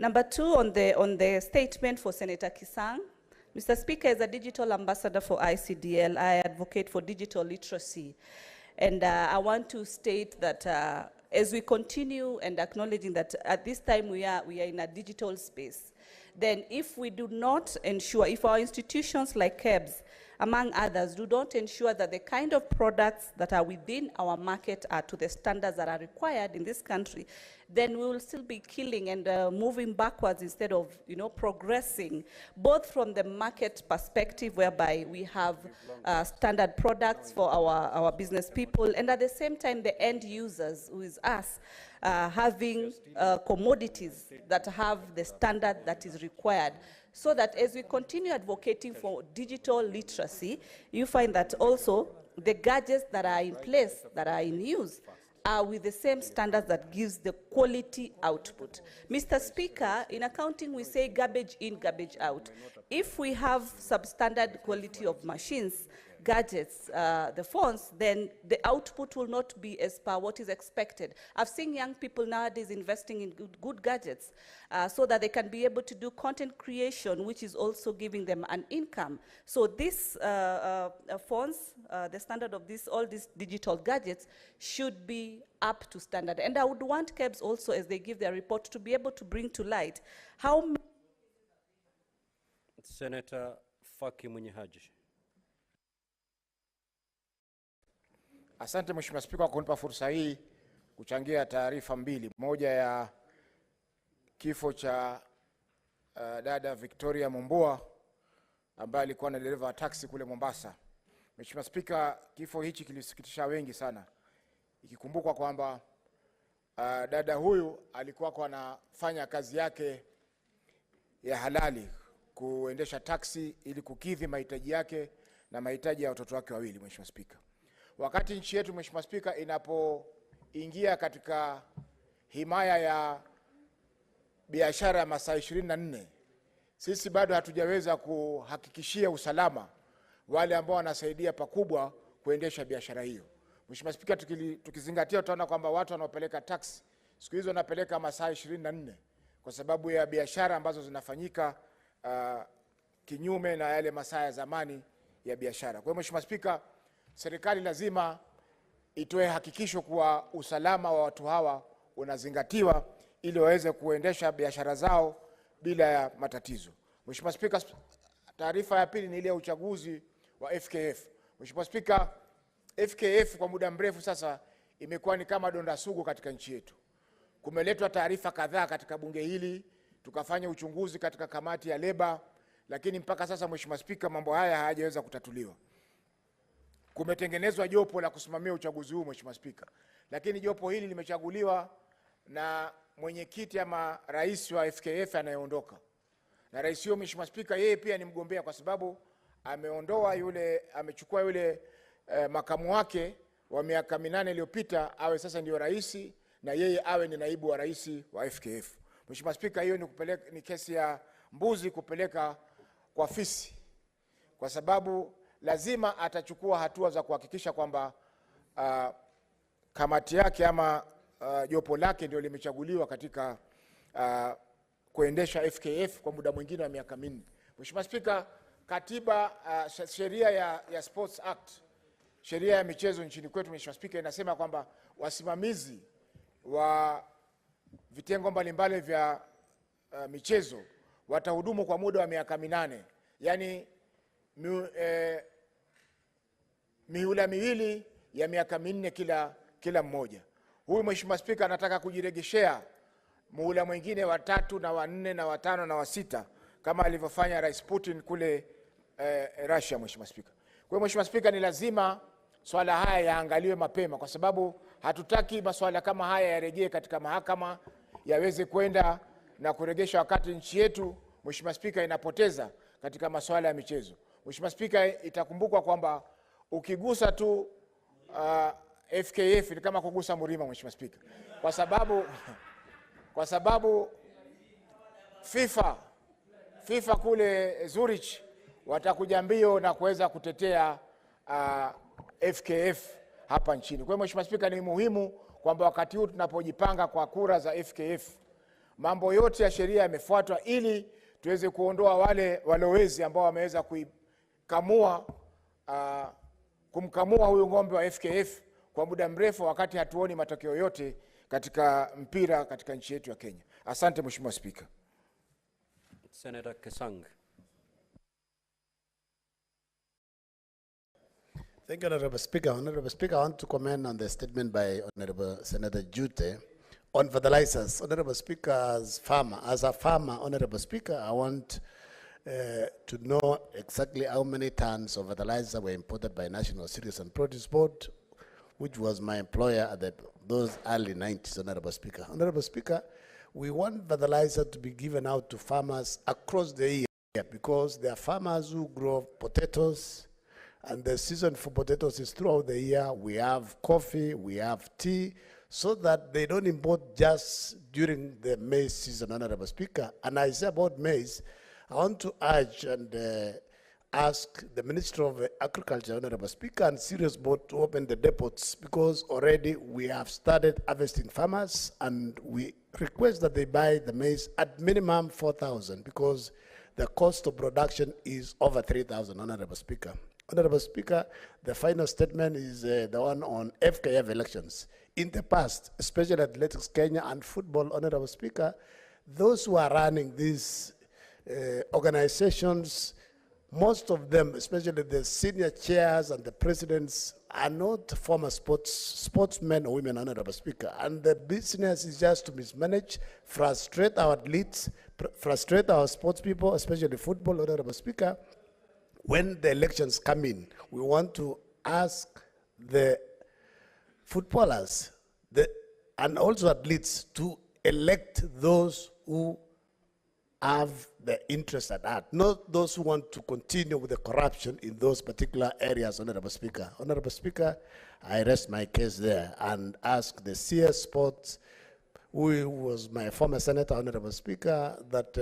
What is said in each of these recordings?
Number two, on the statement for Senator Kisang. Mr. Speaker, as a digital ambassador for ICDL, I advocate for digital literacy. And I want to state that as we continue and acknowledging that at this time we are in a digital space, then if we do not ensure, if our institutions like KEBS, among others, do not ensure that the kind of products that are within our market are to the standards that are required in this country, then we will still be killing and moving backwards instead of, progressing, both from the market perspective, whereby we have standard products for our business people, and at the same time, the end users, who is us, having commodities that have the standard that is required. So that as we continue advocating for digital literacy, you find that also the gadgets that are in place, that are in use, are with the same standards that gives the quality output. Mr. Speaker, in accounting we say garbage in, garbage out. If we have substandard quality of machines, gadgets, the phones, then the output will not be as per what is expected. I've seen young people nowadays investing in good gadgets so that they can be able to do content creation, which is also giving them an income. So these phones, the standard of all these digital gadgets should be up to standard. And I would want KEBS also, as they give their report, to be able to bring to light how many... Senator Faki Munyihaji. Asante Mheshimiwa Spika kwa kunipa fursa hii kuchangia taarifa mbili. Moja ya kifo cha dada Victoria Mumbua ambaye alikuwa na dereva wa taxi kule Mombasa. Mheshimiwa Spika, kifo hichi kilisikitisha wengi sana. Ikikumbukwa kwamba dada huyu alikuwa anafanya kazi yake ya halali, kuendesha taxi ili kukidhi mahitaji yake na mahitaji ya watoto wake wawili. Mheshimiwa Spika, wakati nchi yetu Mheshimiwa Spika inapoingia katika himaya ya biashara ya masaa 24, sisi bado hatujaweza kuhakikishia usalama wale ambao wanasaidia pakubwa kuendesha biashara hiyo. Mheshimiwa Spika, tukizingatia utaona kwamba watu wanaopeleka taxi siku hizo wanapeleka masaa 24 kwa sababu ya biashara ambazo zinafanyika kinyume na yale masaa ya zamani ya biashara. Kwa hiyo Mheshimiwa Spika, serikali lazima itoe hakikisho kuwa usalama wa watu hawa unazingatiwa ili waweze kuendesha biashara zao bila ya matatizo. Mheshimiwa Spika, taarifa ya pili ni ile ya uchaguzi wa FKF. Mheshimiwa Spika, FKF kwa muda mrefu sasa imekuwa ni kama donda sugu katika nchi yetu. Kumeletwa taarifa kadhaa katika bunge hili, tukafanya uchunguzi katika kamati ya leba, lakini mpaka sasa Mheshimiwa Spika, mambo haya hayajaweza kutatuliwa. Kumetengenezwa jopo la kusimamia uchaguzi huu Mheshimiwa Spika, lakini jopo hili limechaguliwa na mwenyekiti ama rais wa FKF anayeondoka. Na rais huyo Mheshimiwa Spika, yeye pia ni mgombea kwa sababu amechukua yule makamu wake wa miaka 8 iliyopita awe sasa ndio rais na yeye awe ni naibu wa rais wa FKF. Mheshimiwa Spika, hiyo ni kesi ya mbuzi kupeleka kwa fisi, kwa sababu lazima atachukua hatua za kuhakikisha kwamba kamati yake ama jopo lake ndio limechaguliwa katika kuendesha FKF kwa muda mwingine wa miaka 4. Mheshimiwa Spika, katiba sheria ya Sports Act, sheria ya michezo nchini kwetu Mheshimiwa Spika, inasema kwamba wasimamizi wa vitengo mbalimbali vya michezo watahudumu kwa muda wa miaka 8, yani mihula miwili ya miaka 4 kila mmoja. Huyu Mheshimiwa Spika anataka kujiregeshea muhula mwingine wa 3 na wa 4 na wa 5 na wa 6 kama alivyofanya Rais Putin kule Russia Mheshimiwa Spika. Kwa hiyo Mheshimiwa Spika, ni lazima swala haya yaangaliwe mapema, kwa sababu hatutaki masuala kama haya yarejee katika mahakama yaweze kwenda na kuregesha wakati nchi yetu Mheshimiwa Spika inapoteza katika masuala ya michezo. Mheshimiwa Spika, itakumbukwa kwamba ukigusa tu FKF ni kama kugusa mlima Mheshimiwa Spika, kwa sababu FIFA kule Zurich watakuja mbio na kuweza kutetea FKF hapa nchini. Kwa hiyo Mheshimiwa Spika, ni muhimu kwamba wakati huu tunapojipanga kwa kura za FKF, mambo yote ya sheria yamefuatwa ili tuweze kuondoa wale walowezi ambao wameweza kumkamua huyu ng'ombe wa FKF kwa muda mrefu, wakati hatuoni matokeo yote katika mpira katika nchi yetu ya Kenya. Asante Mheshimiwa Spika. Senator Kesang. Thank you, Honorable Speaker. Honorable Speaker, I want to comment on the statement by Honorable Senator Jute on fertilizers. Honorable Speaker, as a farmer, Honorable Speaker, I want to know exactly how many tons of fertilizer were imported by National Cereals and Produce Board, which was my employer at those early 90s, Honorable Speaker. Honorable Speaker, we want fertilizer to be given out to farmers across the year because there are farmers who grow potatoes, and the season for potatoes is throughout the year. We have coffee, we have tea, so that they don't import just during the maize season, Honorable Speaker. And I say about maize, I want to urge and ask the Minister of Agriculture, Honorable Speaker, and Cereals Board to open the depots, because already we have started harvesting farmers, and we request that they buy the maize at minimum 4,000, because the cost of production is over 3,000, Honorable Speaker. Honorable Speaker, the final statement is the one on FKF elections. In the past, especially Athletics Kenya and football, Honorable Speaker, those who are running these organizations, most of them, especially the senior chairs and the presidents, are not former sportsmen or women, Honorable Speaker. And the business is just to mismanage, frustrate our athletes, frustrate our sports people, especially football, Honorable Speaker. When the elections come in, we want to ask the footballers and also athletes to elect those who have the interest at heart, not those who want to continue with the corruption in those particular areas, Honorable Speaker. Honorable Speaker, I rest my case there and ask the CS Sports, who was my former senator, Honorable Speaker, that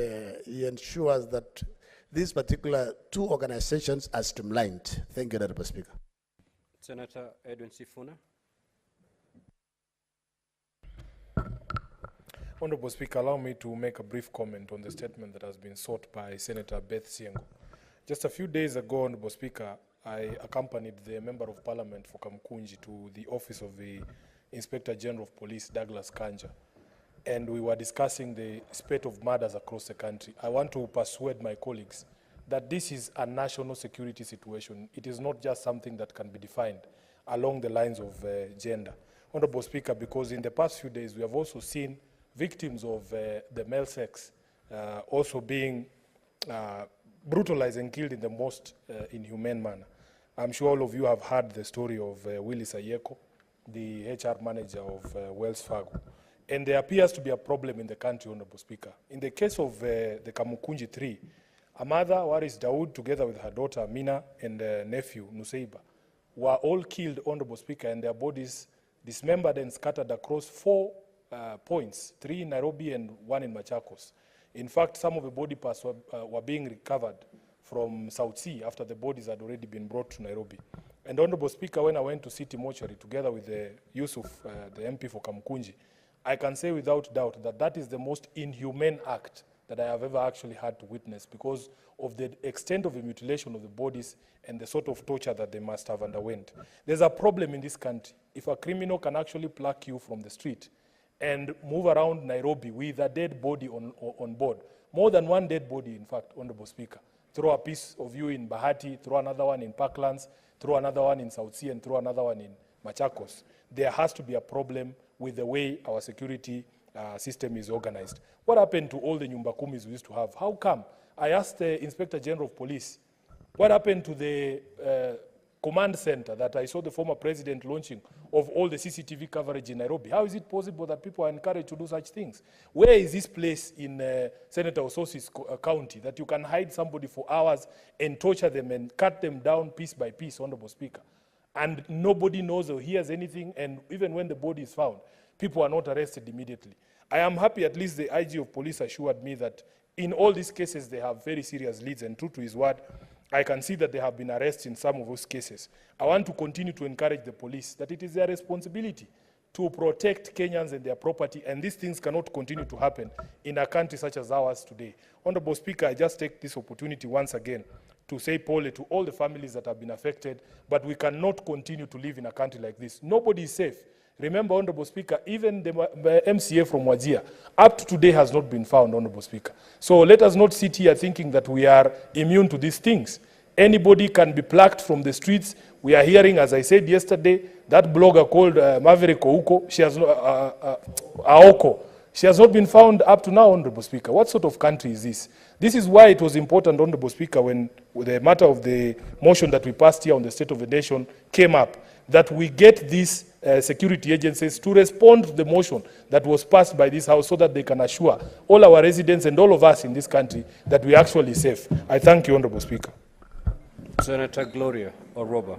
he ensures that these particular two organizations are streamlined. Thank you, Honorable Speaker. Senator Edwin Sifuna. Honorable Speaker, allow me to make a brief comment on the statement that has been sought by Senator Beth Siengo. Just a few days ago, Honorable Speaker, I accompanied the Member of Parliament for Kamkunji to the office of the Inspector General of Police, Douglas Kanja, and we were discussing the spate of murders across the country. I want to persuade my colleagues that this is a national security situation. It is not just something that can be defined along the lines of gender. Honorable Speaker, because in the past few days we have also seen victims of the male sex also being brutalized and killed in the most inhumane manner. I'm sure all of you have heard the story of Willis Ayeko, the HR manager of Wells Fargo. And there appears to be a problem in the country, Honorable Speaker. In the case of the Kamukunji 3, a mother, Waris Dawood, together with her daughter Amina and nephew Nuseiba, were all killed, Honorable Speaker, and their bodies dismembered and scattered across 4 points, 3 in Nairobi and 1 in Machakos. In fact, some of the body parts were being recovered from South Sea after the bodies had already been brought to Nairobi. And Honorable Speaker, when I went to City Mortuary together with Yusuf, the MP for Kamukunji, I can say without doubt that that is the most inhumane act that I have ever actually had to witness, because of the extent of the mutilation of the bodies and the sort of torture that they must have underwent. There's a problem in this country. If a criminal can actually pluck you from the street and move around Nairobi with a dead body on board, more than one dead body, in fact, Honorable Speaker, throw a piece of you in Bahati, throw another one in Parklands, throw another one in South Sea, and throw another one in Machakos, there has to be a problem with the way our security system is organized. What happened to all the Nyumba Kumis we used to have? How come? I asked the Inspector General of Police, what happened to the command center that I saw the former president launching of all the CCTV coverage in Nairobi? How is it possible that people are encouraged to do such things? Where is this place in Senator Ososi's county that you can hide somebody for hours and torture them and cut them down piece by piece, Honorable Speaker? And nobody knows or hears anything, and even when the body is found, people are not arrested immediately. I am happy at least the IG of police assured me that in all these cases they have very serious leads, and true to his word, I can see that they have been arrested in some of those cases. I want to continue to encourage the police that it is their responsibility to protect Kenyans and their property, and these things cannot continue to happen in a country such as ours today. Honorable Speaker, I just take this opportunity once again to say pole to all the families that have been affected, but we cannot continue to live in a country like this. Nobody is safe. Remember, Honorable Speaker, even the MCA from Wajir, up to today has not been found, Honorable Speaker. So let us not sit here thinking that we are immune to these things. Anybody can be plucked from the streets. We are hearing, as I said yesterday, that blogger called Maverick Ouko, she has Aoko. She has not been found up to now, Honorable Speaker. What sort of country is this? This is why it was important, Honorable Speaker, when the matter of the motion that we passed here on the State of the Nation came up, that we get these security agencies to respond to the motion that was passed by this House so that they can assure all our residents and all of us in this country that we are actually safe. I thank you, Honorable Speaker. Senator Gloria Oroba.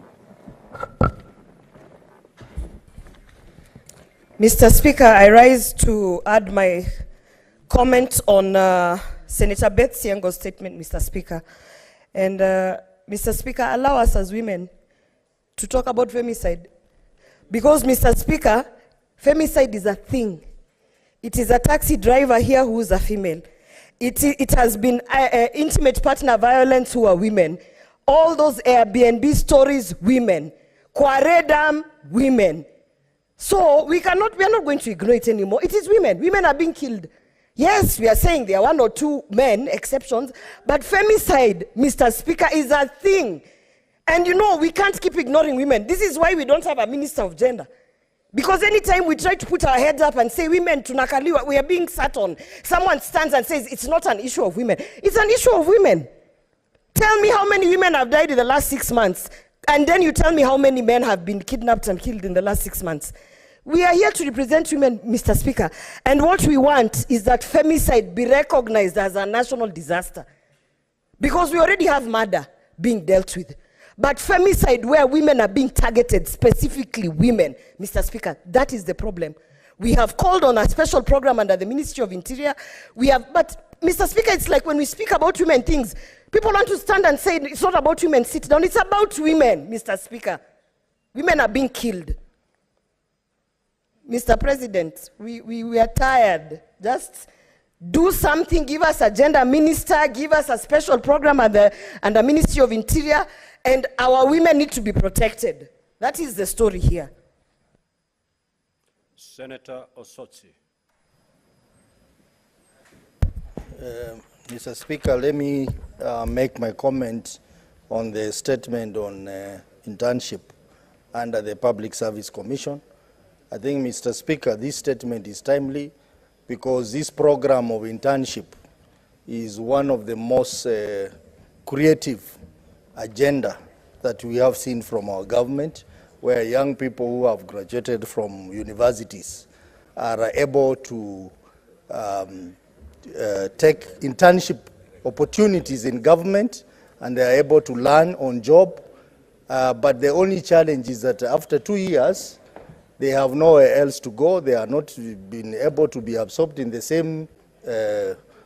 Mr. Speaker, I rise to add my comment on Senator Beth Siango's statement, Mr. Speaker. And Mr. Speaker, allow us as women to talk about femicide. Because, Mr. Speaker, femicide is a thing. It is a taxi driver here who is a female. It has been intimate partner violence who are women. All those Airbnb stories, women. Kwaredam, women. So we are not going to ignore it anymore. It is women. Women are being killed. Yes, we are saying there are 1 or 2 men, exceptions, but femicide, Mr. Speaker, is a thing. And you know, we can't keep ignoring women. This is why we don't have a minister of gender. Because anytime we try to put our heads up and say women tunakaliwa, we are being sat on. Someone stands and says it's not an issue of women. It's an issue of women. Tell me how many women have died in the last 6 months. And then you tell me how many men have been kidnapped and killed in the last 6 months. We are here to represent women, Mr. Speaker. And what we want is that femicide be recognized as a national disaster. Because we already have murder being dealt with. But femicide, where women are being targeted, specifically women, Mr. Speaker, that is the problem. We have called on a special program under the Ministry of Interior. But Mr. Speaker, it's like when we speak about women things, people want to stand and say it's not about women, sit down. It's about women, Mr. Speaker. Women are being killed. Mr. President, we are tired. Just do something, give us a gender minister, give us a special program under the Ministry of Interior, and our women need to be protected. That is the story here. Senator Osotsi. Mr. Speaker, let me make my comment on the statement on internship under the Public Service Commission. I think, Mr. Speaker, this statement is timely because this program of internship is one of the most creative agenda that we have seen from our government, where young people who have graduated from universities are able to take internship opportunities in government, and they are able to learn on job. But the only challenge is that after 2 years, they have nowhere else to go. They are not been able to be absorbed in the same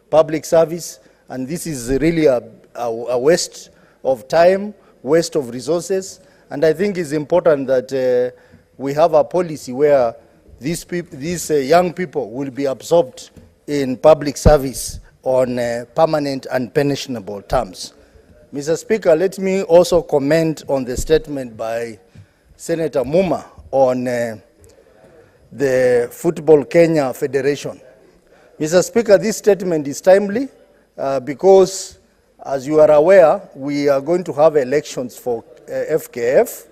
public service, and this is really a waste of time, waste of resources. And I think it's important that we have a policy where these young people will be absorbed in public service on permanent and pensionable terms. Mr. Speaker, let me also comment on the statement by Senator Muma on the Football Kenya Federation. Mr. Speaker, this statement is timely because, as you are aware, we are going to have elections for FKF,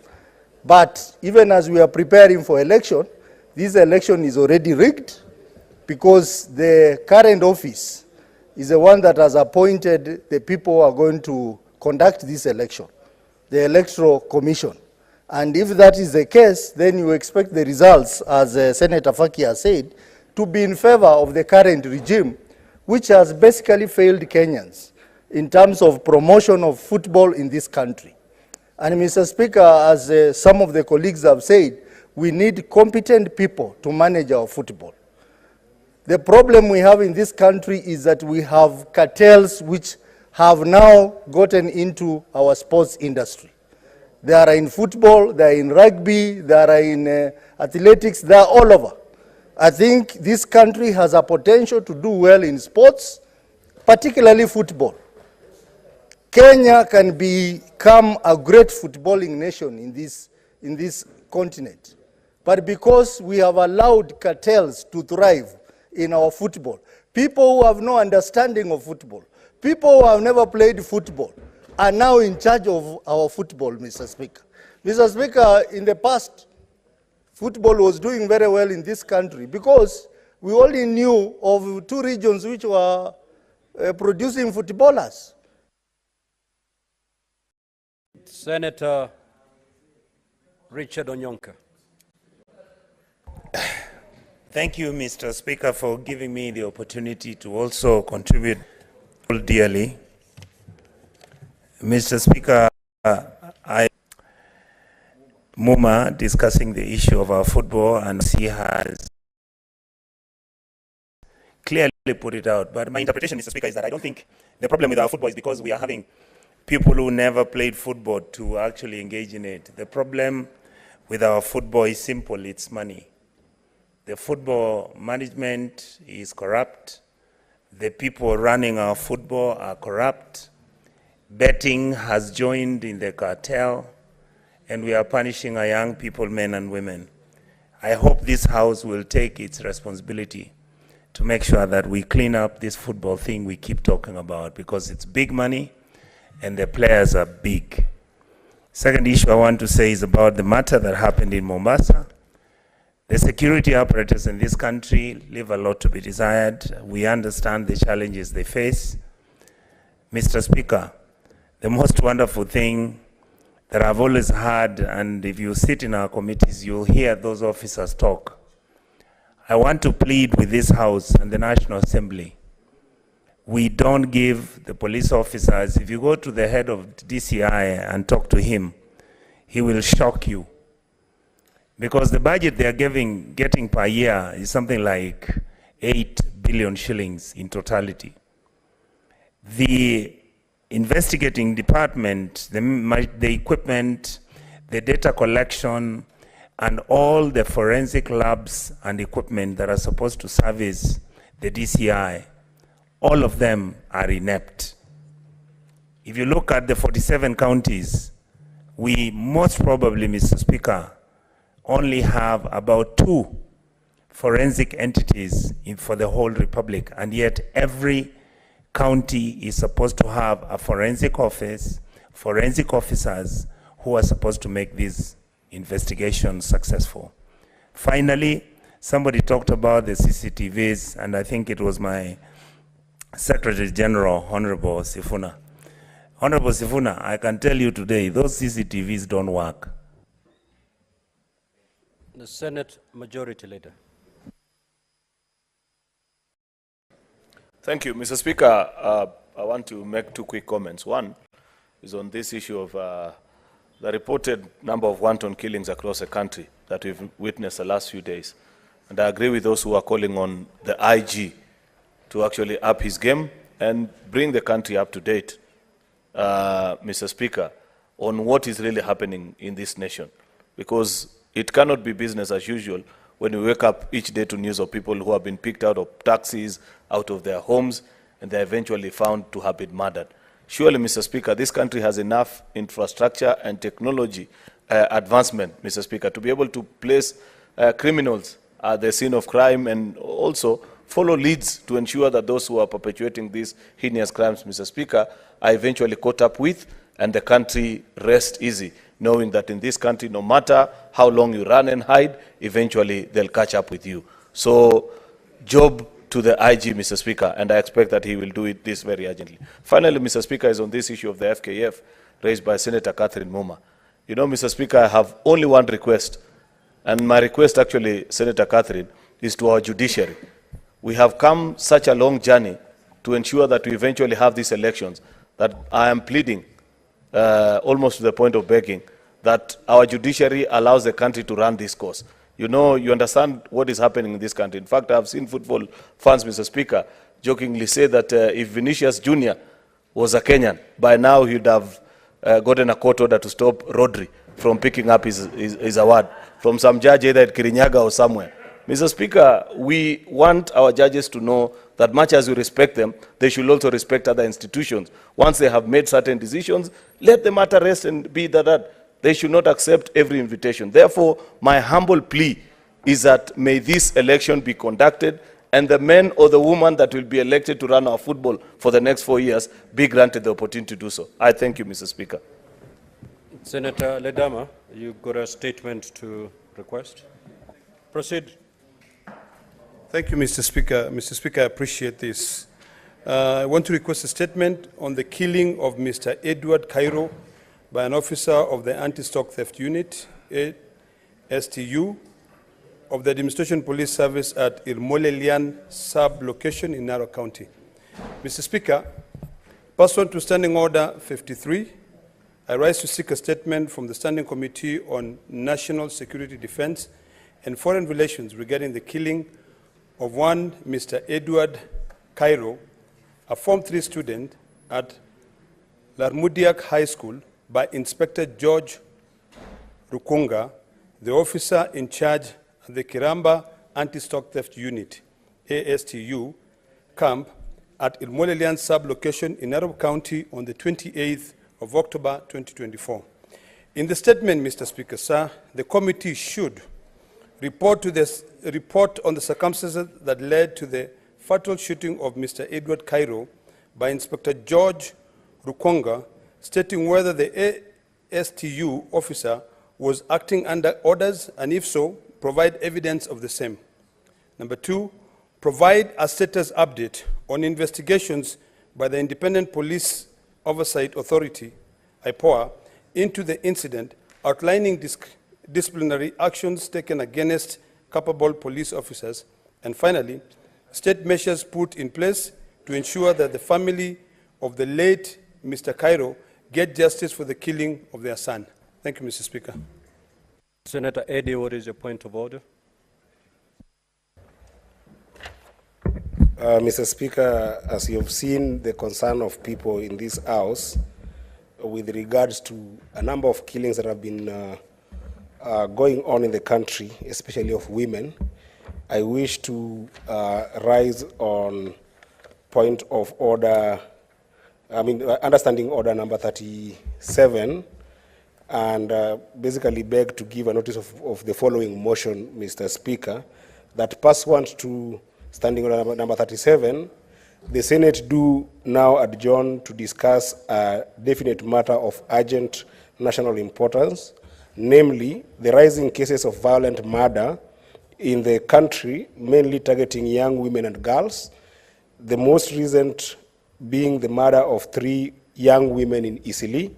but even as we are preparing for election, this election is already rigged because the current office is the one that has appointed the people who are going to conduct this election, the Electoral Commission. And if that is the case, then you expect the results, as Senator Faki has said, to be in favor of the current regime, which has basically failed Kenyans in terms of promotion of football in this country. And Mr. Speaker, as some of the colleagues have said, we need competent people to manage our football. The problem we have in this country is that we have cartels which have now gotten into our sports industry. They are in football, they are in rugby, they are in athletics, they are all over. I think this country has a potential to do well in sports, particularly football. Kenya can become a great footballing nation in this continent. But because we have allowed cartels to thrive in our football, people who have no understanding of football, people who have never played football, are now in charge of our football, Mr. Speaker. Mr. Speaker, in the past, football was doing very well in this country because we only knew of 2 regions which were producing footballers. Senator Richard Onyonka. Thank you, Mr. Speaker, for giving me the opportunity to also contribute dearly. Mr. Speaker, Muma discussing the issue of our football, and he has clearly put it out. But my interpretation, Mr. Speaker, is that I don't think the problem with our football is because we are having people who never played football to actually engage in it. The problem with our football is simple, it's money. The football management is corrupt. The people running our football are corrupt. Betting has joined in the cartel, and we are punishing our young people, men and women. I hope this House will take its responsibility to make sure that we clean up this football thing we keep talking about, because it's big money and the players are big. Second issue I want to say is about the matter that happened in Mombasa. The security apparatus in this country leave a lot to be desired. We understand the challenges they face. Mr. Speaker, the most wonderful thing that I've always heard, and if you sit in our committees, you'll hear those officers talk. I want to plead with this House and the National Assembly. We don't give the police officers, if you go to the head of DCI and talk to him, he will shock you. Because the budget they are getting per year is something like 8 billion shillings in totality. The investigating department, the equipment, the data collection, and all the forensic labs and equipment that are supposed to service the DCI, all of them are inept. If you look at the 47 counties, we most probably, Mr. Speaker, only have about 2 forensic entities for the whole republic, and yet every county is supposed to have a forensic office, forensic officers who are supposed to make these investigations successful. Finally, somebody talked about the CCTVs, and I think it was my Secretary General, Honorable Sifuna. Honorable Sifuna, I can tell you today, those CCTVs don't work. The Senate Majority Leader. Thank you, Mr. Speaker. I want to make 2 quick comments. One is on this issue of the reported number of wanton killings across the country that we've witnessed the last few days. And I agree with those who are calling on the IG to actually up his game and bring the country up to date, Mr. Speaker, on what is really happening in this nation. Because it cannot be business as usual when we wake up each day to news of people who have been picked out of taxis, out of their homes, and they're eventually found to have been murdered. Surely, Mr. Speaker, this country has enough infrastructure and technology advancement, Mr. Speaker, to be able to place criminals at the scene of crime and also follow leads to ensure that those who are perpetuating these heinous crimes, Mr. Speaker, are eventually caught up with, and the country rests easy, knowing that in this country, no matter how long you run and hide, eventually they'll catch up with you. So, job to the IG, Mr. Speaker, and I expect that he will do this very urgently. Finally, Mr. Speaker, is on this issue of the FKF raised by Senator Catherine Muma. You know, Mr. Speaker, I have only one request, and my request actually, Senator Catherine, is to our judiciary. We have come such a long journey to ensure that we eventually have these elections, that I am pleading, almost to the point of begging, that our judiciary allows the country to run this course. You know, you understand what is happening in this country. In fact, I have seen football fans, Mr. Speaker, jokingly say that if Vinicius Jr. was a Kenyan, by now he'd have gotten a court order to stop Rodri from picking up his award from some judge either at Kirinyaga or somewhere. Mr. Speaker, we want our judges to know that much as we respect them, they should also respect other institutions. Once they have made certain decisions, let the matter rest and be that. They should not accept every invitation. Therefore, my humble plea is that may this election be conducted and the man or the woman that will be elected to run our football for the next 4 years be granted the opportunity to do so. I thank you, Mr. Speaker. Senator Ledama, you got a statement to request. Proceed. Thank you, Mr. Speaker. Mr. Speaker, I appreciate this. I want to request a statement on the killing of Mr. Edward Cairo by an officer of the Anti-Stock Theft Unit, STU, of the Administration Police Service at Irmolelian sub-location in Narok County. Mr. Speaker, pursuant to Standing Order 53, I rise to seek a statement from the Standing Committee on National Security Defense and Foreign Relations regarding the killing of one Mr. Edward Cairo, a Form 3 student at Larmudiak High School, by Inspector George Rukunga, the officer in charge at the Kiramba Anti-Stock Theft Unit, ASTU, camp at Irmolelian sub-location in Narok County on the 28th of October 2024. In the statement, Mr. Speaker, sir, the committee should report on the circumstances that led to the fatal shooting of Mr. Edward Cairo by Inspector George Rukunga, stating whether the ASTU officer was acting under orders, and if so, provide evidence of the same. Number 2, provide a status update on investigations by the Independent Police Oversight Authority, IPOA, into the incident, outlining disciplinary actions taken against culpable police officers, and finally, state measures put in place to ensure that the family of the late Mr. Cairo get justice for the killing of their son. Thank you, Mr. Speaker. Senator Eddy, what is your point of order? Mr. Speaker, as you have seen the concern of people in this House with regards to a number of killings that have been going on in the country, especially of women, I wish to rise on point of order, understanding order number 37, and basically beg to give a notice of the following motion, Mr. Speaker, that pursuant to standing order number 37, the Senate do now adjourn to discuss a definite matter of urgent national importance, namely the rising cases of violent murder in the country, mainly targeting young women and girls, the most recent being the murder of 3 young women in Isili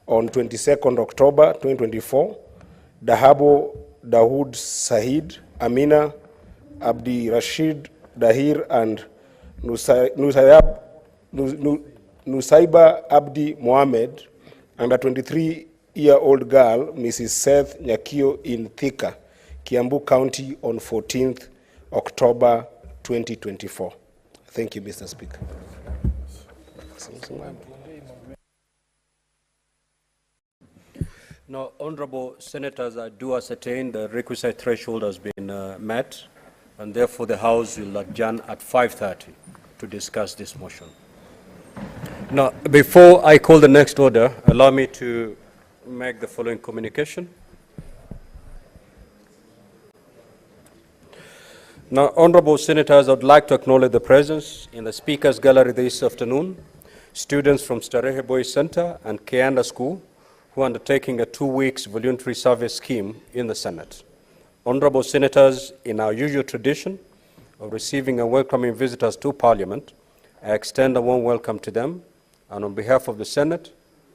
on 22nd October 2024, Dahabo Dawood Sahid, Amina Abdi Rashid Dahir, and Nusaiba Abdi Mohamed, and a 23-year-old girl, Mrs. Seth Nyakio, in Thika, Kiambu County on 14th October 2024. Thank you, Mr. Speaker. Now, honorable senators, I do ascertain the requisite threshold has been met, and therefore the House will adjourn at 5:30 to discuss this motion. Now, before I call the next order, allow me to make the following communication. Now, honorable senators, I would like to acknowledge the presence in the Speaker's Gallery this afternoon, students from Starehe Boys Center and Kianda School, who are undertaking a 2-week voluntary service scheme in the Senate. Honorable senators, in our usual tradition of receiving and welcoming visitors to Parliament, I extend a warm welcome to them, and on behalf of the Senate,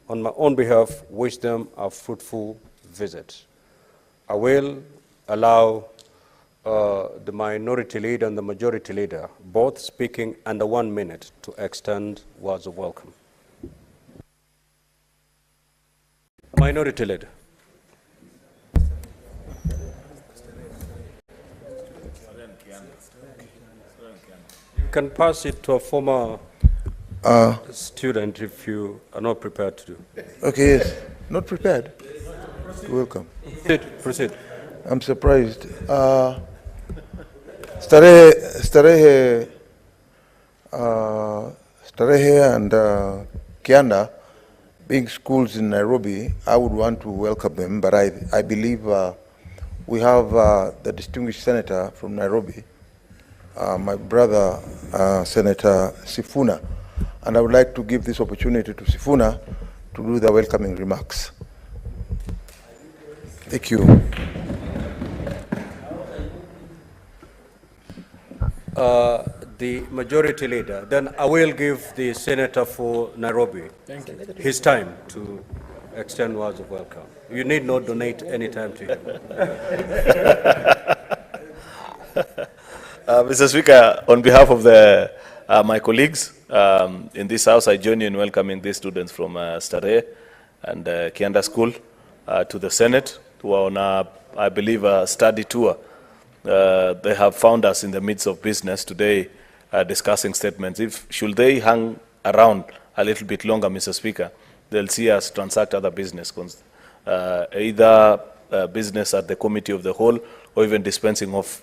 on my own behalf, wish them a fruitful visit. I will allow the minority leader and the majority leader, both speaking under 1 minute, to extend words of welcome. Minority leader. You can pass it to a former Student, if you are not prepared to do. Okay, yes. Not prepared. Welcome. Proceed. I'm surprised. Starehe and Kianda, being schools in Nairobi, I would want to welcome them, but I believe we have the distinguished senator from Nairobi, my brother, Senator Sifuna, and I would like to give this opportunity to Sifuna to do the welcoming remarks. Thank you. The majority leader, then I will give the senator for Nairobi his time to extend words of welcome. You need not donate any time to him. Mr. Speaker, on behalf of my colleagues in this House, I join you in welcoming these students from Starehe and Kianda School to the Senate, who are on, I believe, a study tour. They have found us in the midst of business today, discussing statements. Should they hang around a little bit longer, Mr. Speaker, they'll see us transact other business, either business at the committee of the whole, or even dispensing of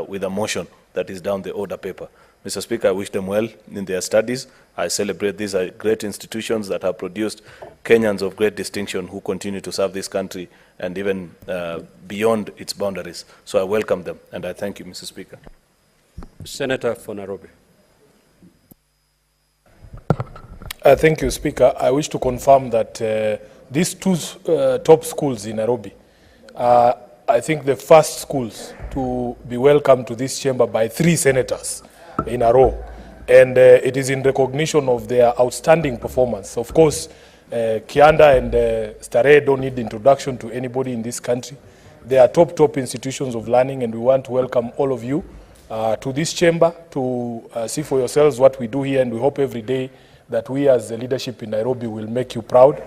with a motion that is down the order paper. Mr. Speaker, I wish them well in their studies. I celebrate these great institutions that have produced Kenyans of great distinction who continue to serve this country and even beyond its boundaries. So I welcome them, and I thank you, Mr. Speaker. Senator for Nairobi. Thank you, Speaker. I wish to confirm that these two top schools in Nairobi are, I think, the first schools to be welcomed to this chamber by 3 senators in a row. And it is in recognition of their outstanding performance. Of course, Kianda and Starehe don't need introduction to anybody in this country. They are top institutions of learning, and we want to welcome all of you to this chamber to see for yourselves what we do here, and we hope every day that we as the leadership in Nairobi will make you proud.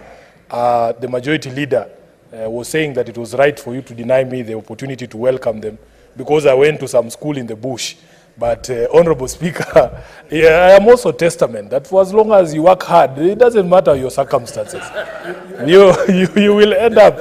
The majority leader was saying that it was right for you to deny me the opportunity to welcome them because I went to some school in the bush. But Honorable Speaker, I am also testament that for as long as you work hard, it doesn't matter your circumstances. You will end up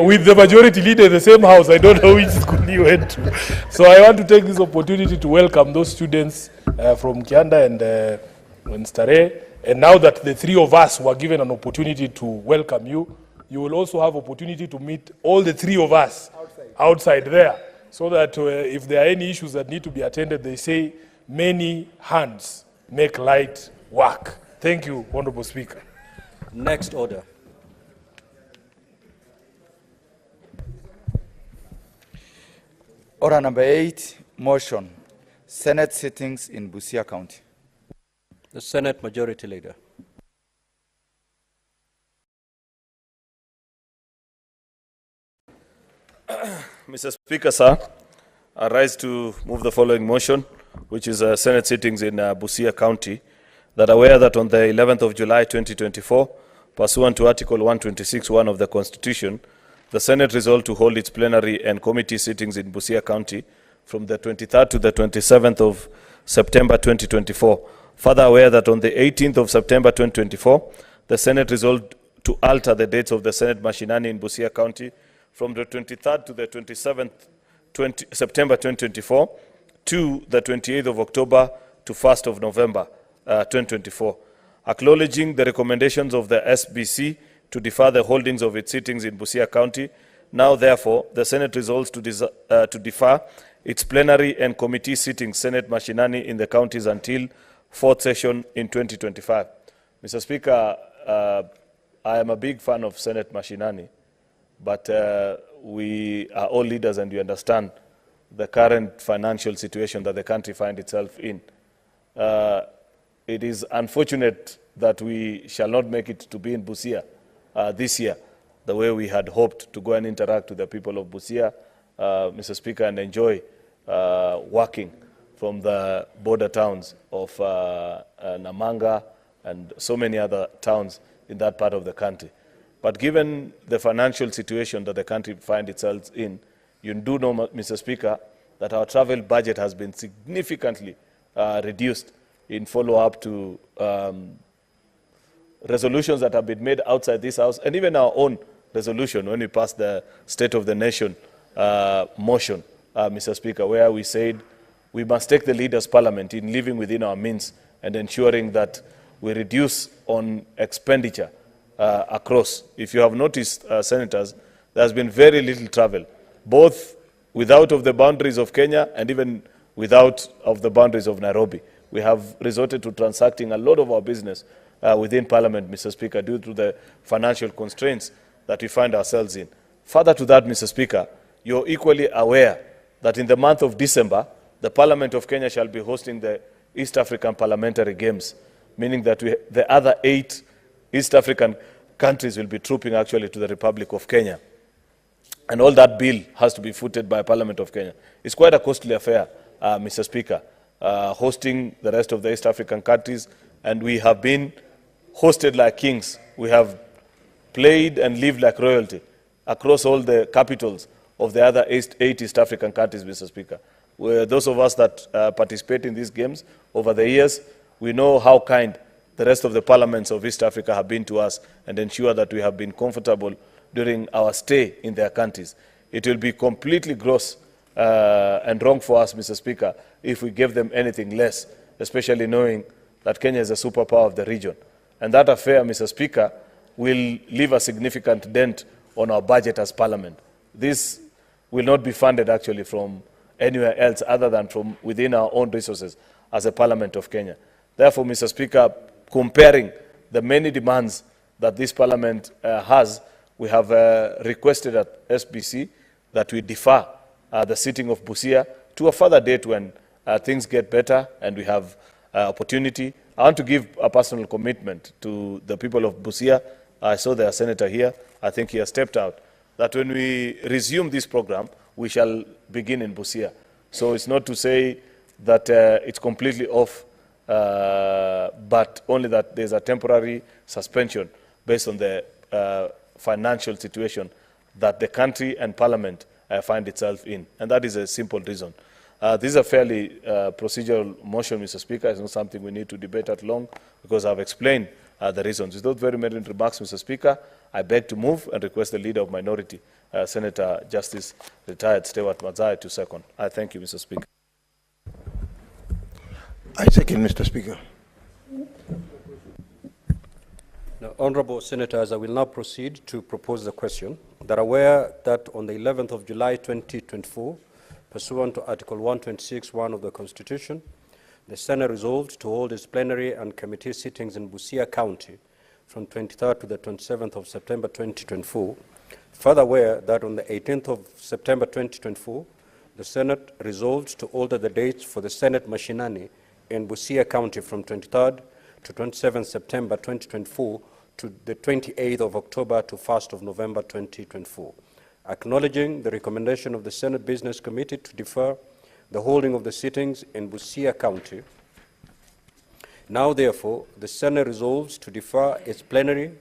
with the majority leader in the same house. I don't know which school you went to. So I want to take this opportunity to welcome those students from Kianda and Starehe. And now that the 3 of us were given an opportunity to welcome you, you will also have opportunity to meet all the 3 of us outside there. So that if there are any issues that need to be attended, they say many hands make light work. Thank you, Honorable Speaker. Next order. Order number 8, motion. Senate sittings in Busia County. The Senate Majority Leader. Mr. Speaker, sir, I rise to move the following motion, which is Senate sittings in Busia County, that aware that on the 11th of July 2024, pursuant to Article 126(1) of the Constitution, the Senate resolved to hold its plenary and committee sittings in Busia County from the 23rd to the 27th of September 2024. Further aware that on the 18th of September 2024, the Senate resolved to alter the dates of the Senate Mashinani in Busia County from the 23rd to the 27th September 2024 to the 28th of October to 1st of November 2024. Acknowledging the recommendations of the SBC to defer the holdings of its sittings in Busia County, now therefore the Senate resolves to defer its plenary and committee sittings Senate Mashinani in the counties until 4th session in 2025. Mr. Speaker, I am a big fan of Senate Mashinani, but we are all leaders and we understand the current financial situation that the country finds itself in. It is unfortunate that we shall not make it to be in Busia this year, the way we had hoped to go and interact with the people of Busia, Mr. Speaker, and enjoy working from the border towns of Namanga and so many other towns in that part of the country. But given the financial situation that the country finds itself in, you do know, Mr. Speaker, that our travel budget has been significantly reduced in follow-up to resolutions that have been made outside this House, and even our own resolution when we passed the State of the Nation motion, Mr. Speaker, where we said we must take the lead as Parliament in living within our means and ensuring that we reduce on expenditure across. If you have noticed, Senators, there has been very little travel, both without of the boundaries of Kenya and even without of the boundaries of Nairobi. We have resorted to transacting a lot of our business within Parliament, Mr. Speaker, due to the financial constraints that we find ourselves in. Further to that, Mr. Speaker, you're equally aware that in the month of December, the Parliament of Kenya shall be hosting the East African Parliamentary Games, meaning that the other 8 East African countries will be trooping actually to the Republic of Kenya. And all that bill has to be footed by Parliament of Kenya. It's quite a costly affair, Mr. Speaker, hosting the rest of the East African countries, and we have been hosted like kings. We have played and lived like royalty across all the capitals of the other 8 East African countries, Mr. Speaker. Those of us that participate in these games over the years, we know how kind the rest of the parliaments of East Africa have been to us and ensure that we have been comfortable during our stay in their countries. It will be completely gross and wrong for us, Mr. Speaker, if we give them anything less, especially knowing that Kenya is a superpower of the region. And that affair, Mr. Speaker, will leave a significant dent on our budget as Parliament. This will not be funded actually from anywhere else other than from within our own resources as a Parliament of Kenya. Therefore, Mr. Speaker, comparing the many demands that this Parliament has, we have requested at SBC that we defer the sitting of Busia to a further date when things get better and we have opportunity. I want to give a personal commitment to the people of Busia. I saw their senator here. I think he has stepped out. That when we resume this program, we shall begin in Busia. So it's not to say that it's completely off, but only that there's a temporary suspension based on the financial situation that the country and Parliament find itself in. And that is a simple reason. This is a fairly procedural motion, Mr. Speaker. It's not something we need to debate at long because I've explained the reasons. Without very many remarks, Mr. Speaker, I beg to move and request the Leader of Minority, Senator Justice Retired Stewart Mazzai, to second. I thank you, Mr. Speaker. I second, Mr. Speaker. Now, Honourable Senators, I will now proceed to propose the question. That aware that on the 11th of July 2024, pursuant to Article 126(1) of the Constitution, the Senate resolved to hold its plenary and committee sittings in Busia County from 23rd to the 27th of September 2024. Further aware that on the 18th of September 2024, the Senate resolved to alter the dates for the Senate Mashinani in Busia County from 23rd to 27th September 2024 to the 28th of October to 1st of November 2024. Acknowledging the recommendation of the Senate Business Committee to defer the holding of the sittings in Busia County, now therefore the Senate resolves to defer its plenary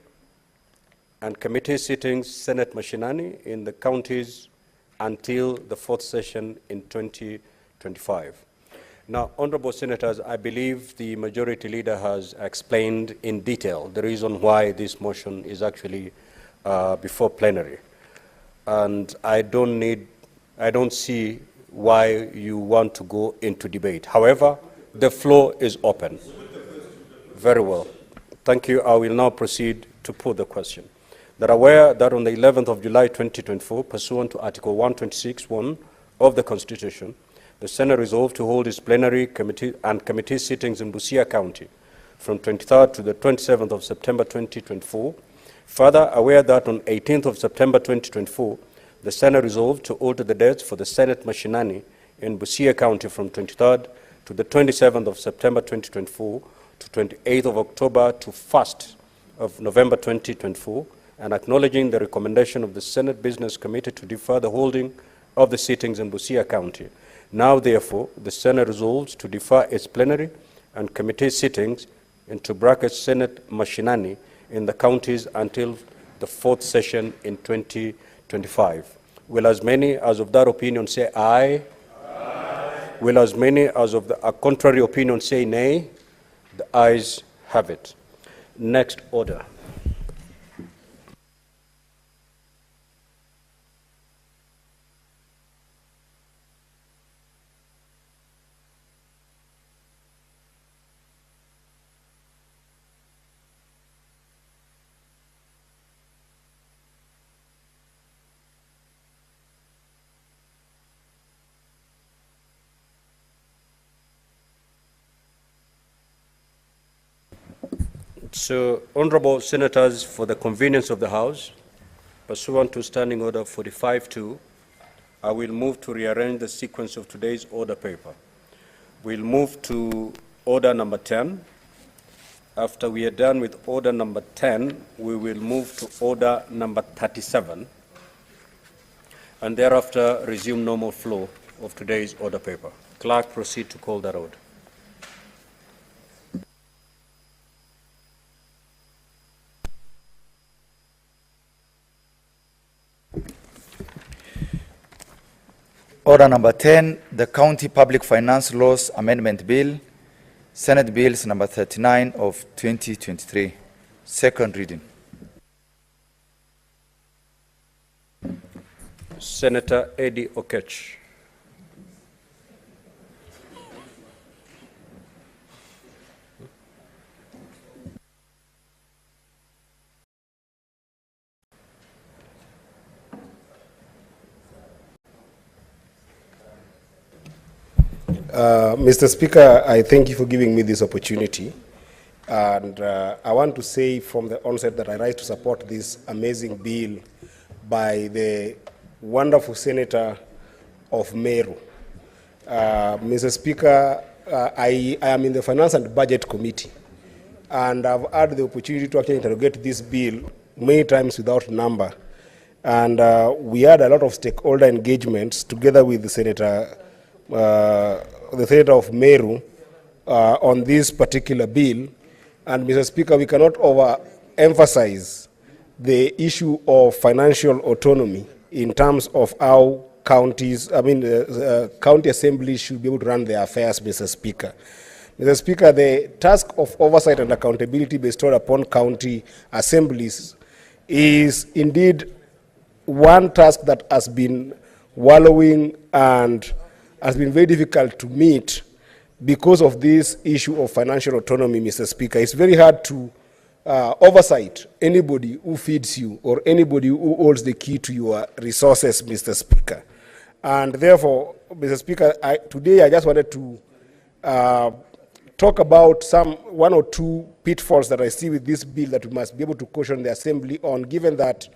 and committee sittings Senate Mashinani in the counties until the 4th session in 2025. Now, Honourable Senators, I believe the Majority Leader has explained in detail the reason why this motion is actually before plenary. And I don't see why you want to go into debate. However, the floor is open. Very well. Thank you. I will now proceed to put the question. That aware that on the 11th of July 2024, pursuant to Article 126(1) of the Constitution, the Senate resolved to hold its plenary committee sittings in Busia County from 23rd to the 27th of September 2024. Further, aware that on 18th of September 2024, the Senate resolved to alter the dates for the Senate Mashinani in Busia County from 23rd to the 27th of September 2024 to 28th of October to 1st of November 2024, and acknowledging the recommendation of the Senate Business Committee to defer the holding of the sittings in Busia County. Now, therefore, the Senate resolves to defer its plenary and committee sittings into brackets Senate Mashinani in the counties until the 4th session in 2025. Will as many as of that opinion say aye? Aye. Will as many as of the contrary opinion say nay? The ayes have it. Next order. So, honorable senators, for the convenience of the House, pursuant to Standing Order 45-2, I will move to rearrange the sequence of today's order paper. We'll move to order number 10. After we are done with order number 10, we will move to order number 37, and thereafter resume normal flow of today's order paper. Clerk, proceed to call that order. Order number 10, the County Public Finance Laws Amendment Bill, Senate Bills number 39 of 2023. Second reading. Senator Eddie Okech. Mr. Speaker, I thank you for giving me this opportunity. And I want to say from the onset that I rise to support this amazing bill by the wonderful Senator of Meru. Mr. Speaker, I am in the Finance and Budget Committee, and I've had the opportunity to actually interrogate this bill many times without number. And we had a lot of stakeholder engagements together with the Senator of Meru on this particular bill. And Mr. Speaker, we cannot overemphasize the issue of financial autonomy in terms of how counties, county assemblies should be able to run their affairs, Mr. Speaker. Mr. Speaker, the task of oversight and accountability bestowed upon county assemblies is indeed one task that has been wallowing and has been very difficult to meet because of this issue of financial autonomy, Mr. Speaker. It's very hard to oversight anybody who feeds you or anybody who holds the key to your resources, Mr. Speaker. And therefore, Mr. Speaker, today I just wanted to talk about one or two pitfalls that I see with this bill that we must be able to caution the Assembly on, given that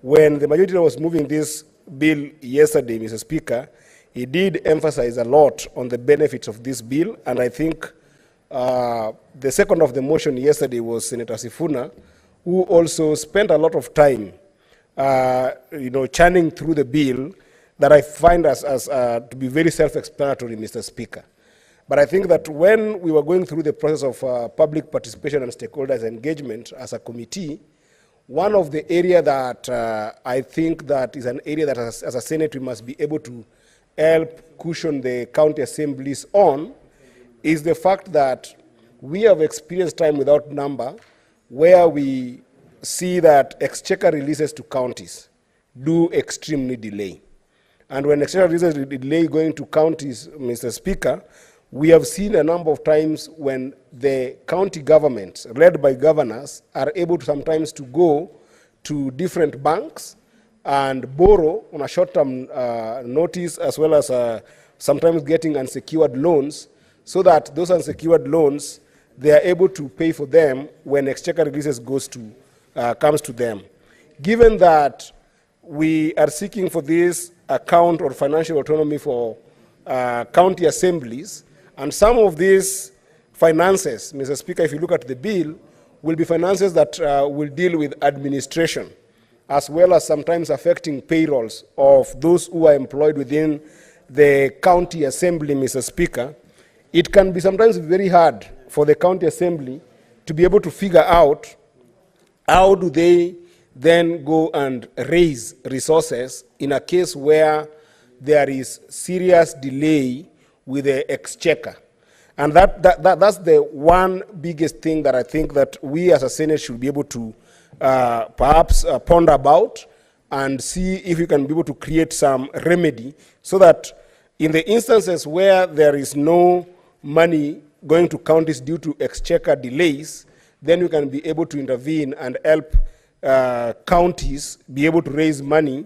when the majority was moving this bill yesterday, Mr. Speaker, he did emphasize a lot on the benefits of this bill, and I think the second of the motion yesterday was Senator Sifuna, who also spent a lot of time, churning through the bill that I find as to be very self-explanatory, Mr. Speaker. But I think that when we were going through the process of public participation and stakeholders engagement as a committee, one of the area that I think that is an area that as a Senate we must be able to help cushion the county assemblies on is the fact that we have experienced time without number where we see that exchequer releases to counties do extremely delay. And when exchequer releases delay going to counties, Mr. Speaker, we have seen a number of times when the county governments, led by governors, are able to sometimes to go to different banks and borrow on a short-term notice, as well as sometimes getting unsecured loans, so that those unsecured loans, they are able to pay for them when exchequer releases comes to them. Given that we are seeking for this account or financial autonomy for county assemblies, and some of these finances, Mr. Speaker, if you look at the bill, will be finances that will deal with administration, as well as sometimes affecting payrolls of those who are employed within the county assembly, Mr. Speaker. It can be sometimes very hard for the county assembly to be able to figure out how do they then go and raise resources in a case where there is serious delay with the exchequer. And that's the one biggest thing that I think that we as a Senate should be able to perhaps ponder about and see if we can be able to create some remedy so that in the instances where there is no money going to counties due to exchequer delays, then we can be able to intervene and help counties be able to raise money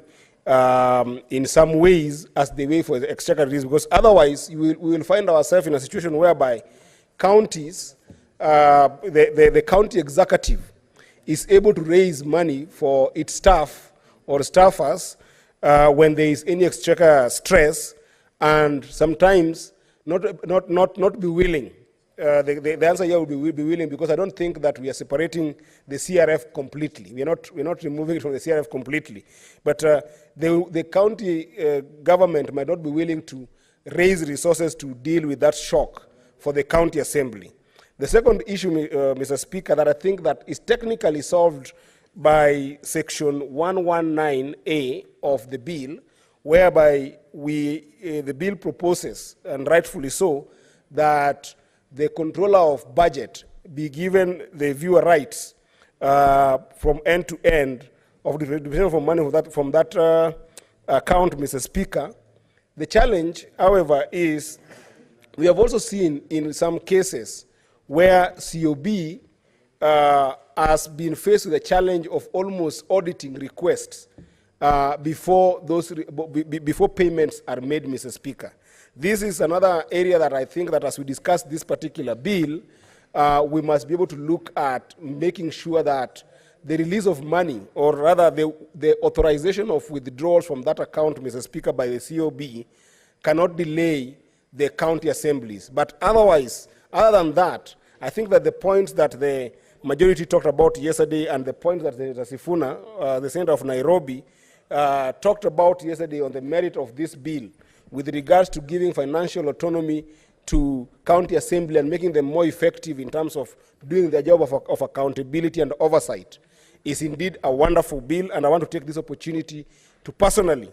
in some ways as they wait for the exchequer release, because otherwise we will find ourselves in a situation whereby counties, the county executive is able to raise money for its staff or staffers when there is any exchequer stress, and sometimes not be willing. The answer here will be willing, because I don't think that we are separating the CRF completely. We're not removing it from the CRF completely. But the county government might not be willing to raise resources to deal with that shock for the county assembly. The second issue, Mr. Speaker, that I think that is technically solved by section 119A of the bill, whereby the bill proposes, and rightfully so, that the controller of budget be given the viewer rights from end to end of the division of money from that account, Mr. Speaker. The challenge, however, is we have also seen in some cases where COB has been faced with the challenge of almost auditing requests before payments are made, Mr. Speaker. This is another area that I think that as we discuss this particular bill, we must be able to look at making sure that the release of money, or rather the authorization of withdrawals from that account, Mr. Speaker, by the COB cannot delay the county assemblies. But otherwise, other than that, I think that the points that the majority talked about yesterday and the points that Senator Sifuna, the Senator of Nairobi, talked about yesterday on the merit of this bill with regards to giving financial autonomy to county assembly and making them more effective in terms of doing their job of accountability and oversight, is indeed a wonderful bill. And I want to take this opportunity to personally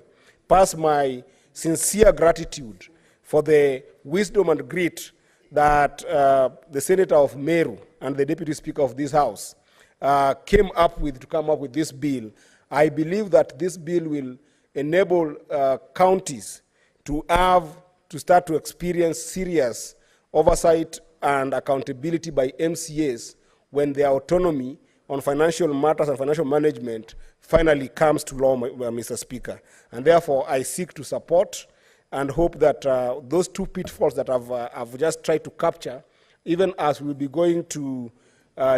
pass my sincere gratitude for the wisdom and grit that the Senator of Meru and the Deputy Speaker of this House came up with to come up with this bill. I believe that this bill will enable counties to start to experience serious oversight and accountability by MCAs when their autonomy on financial matters and financial management finally comes to law, Mr. Speaker. And therefore, I seek to support and hope that those two pitfalls that I've just tried to capture, even as we'll be going to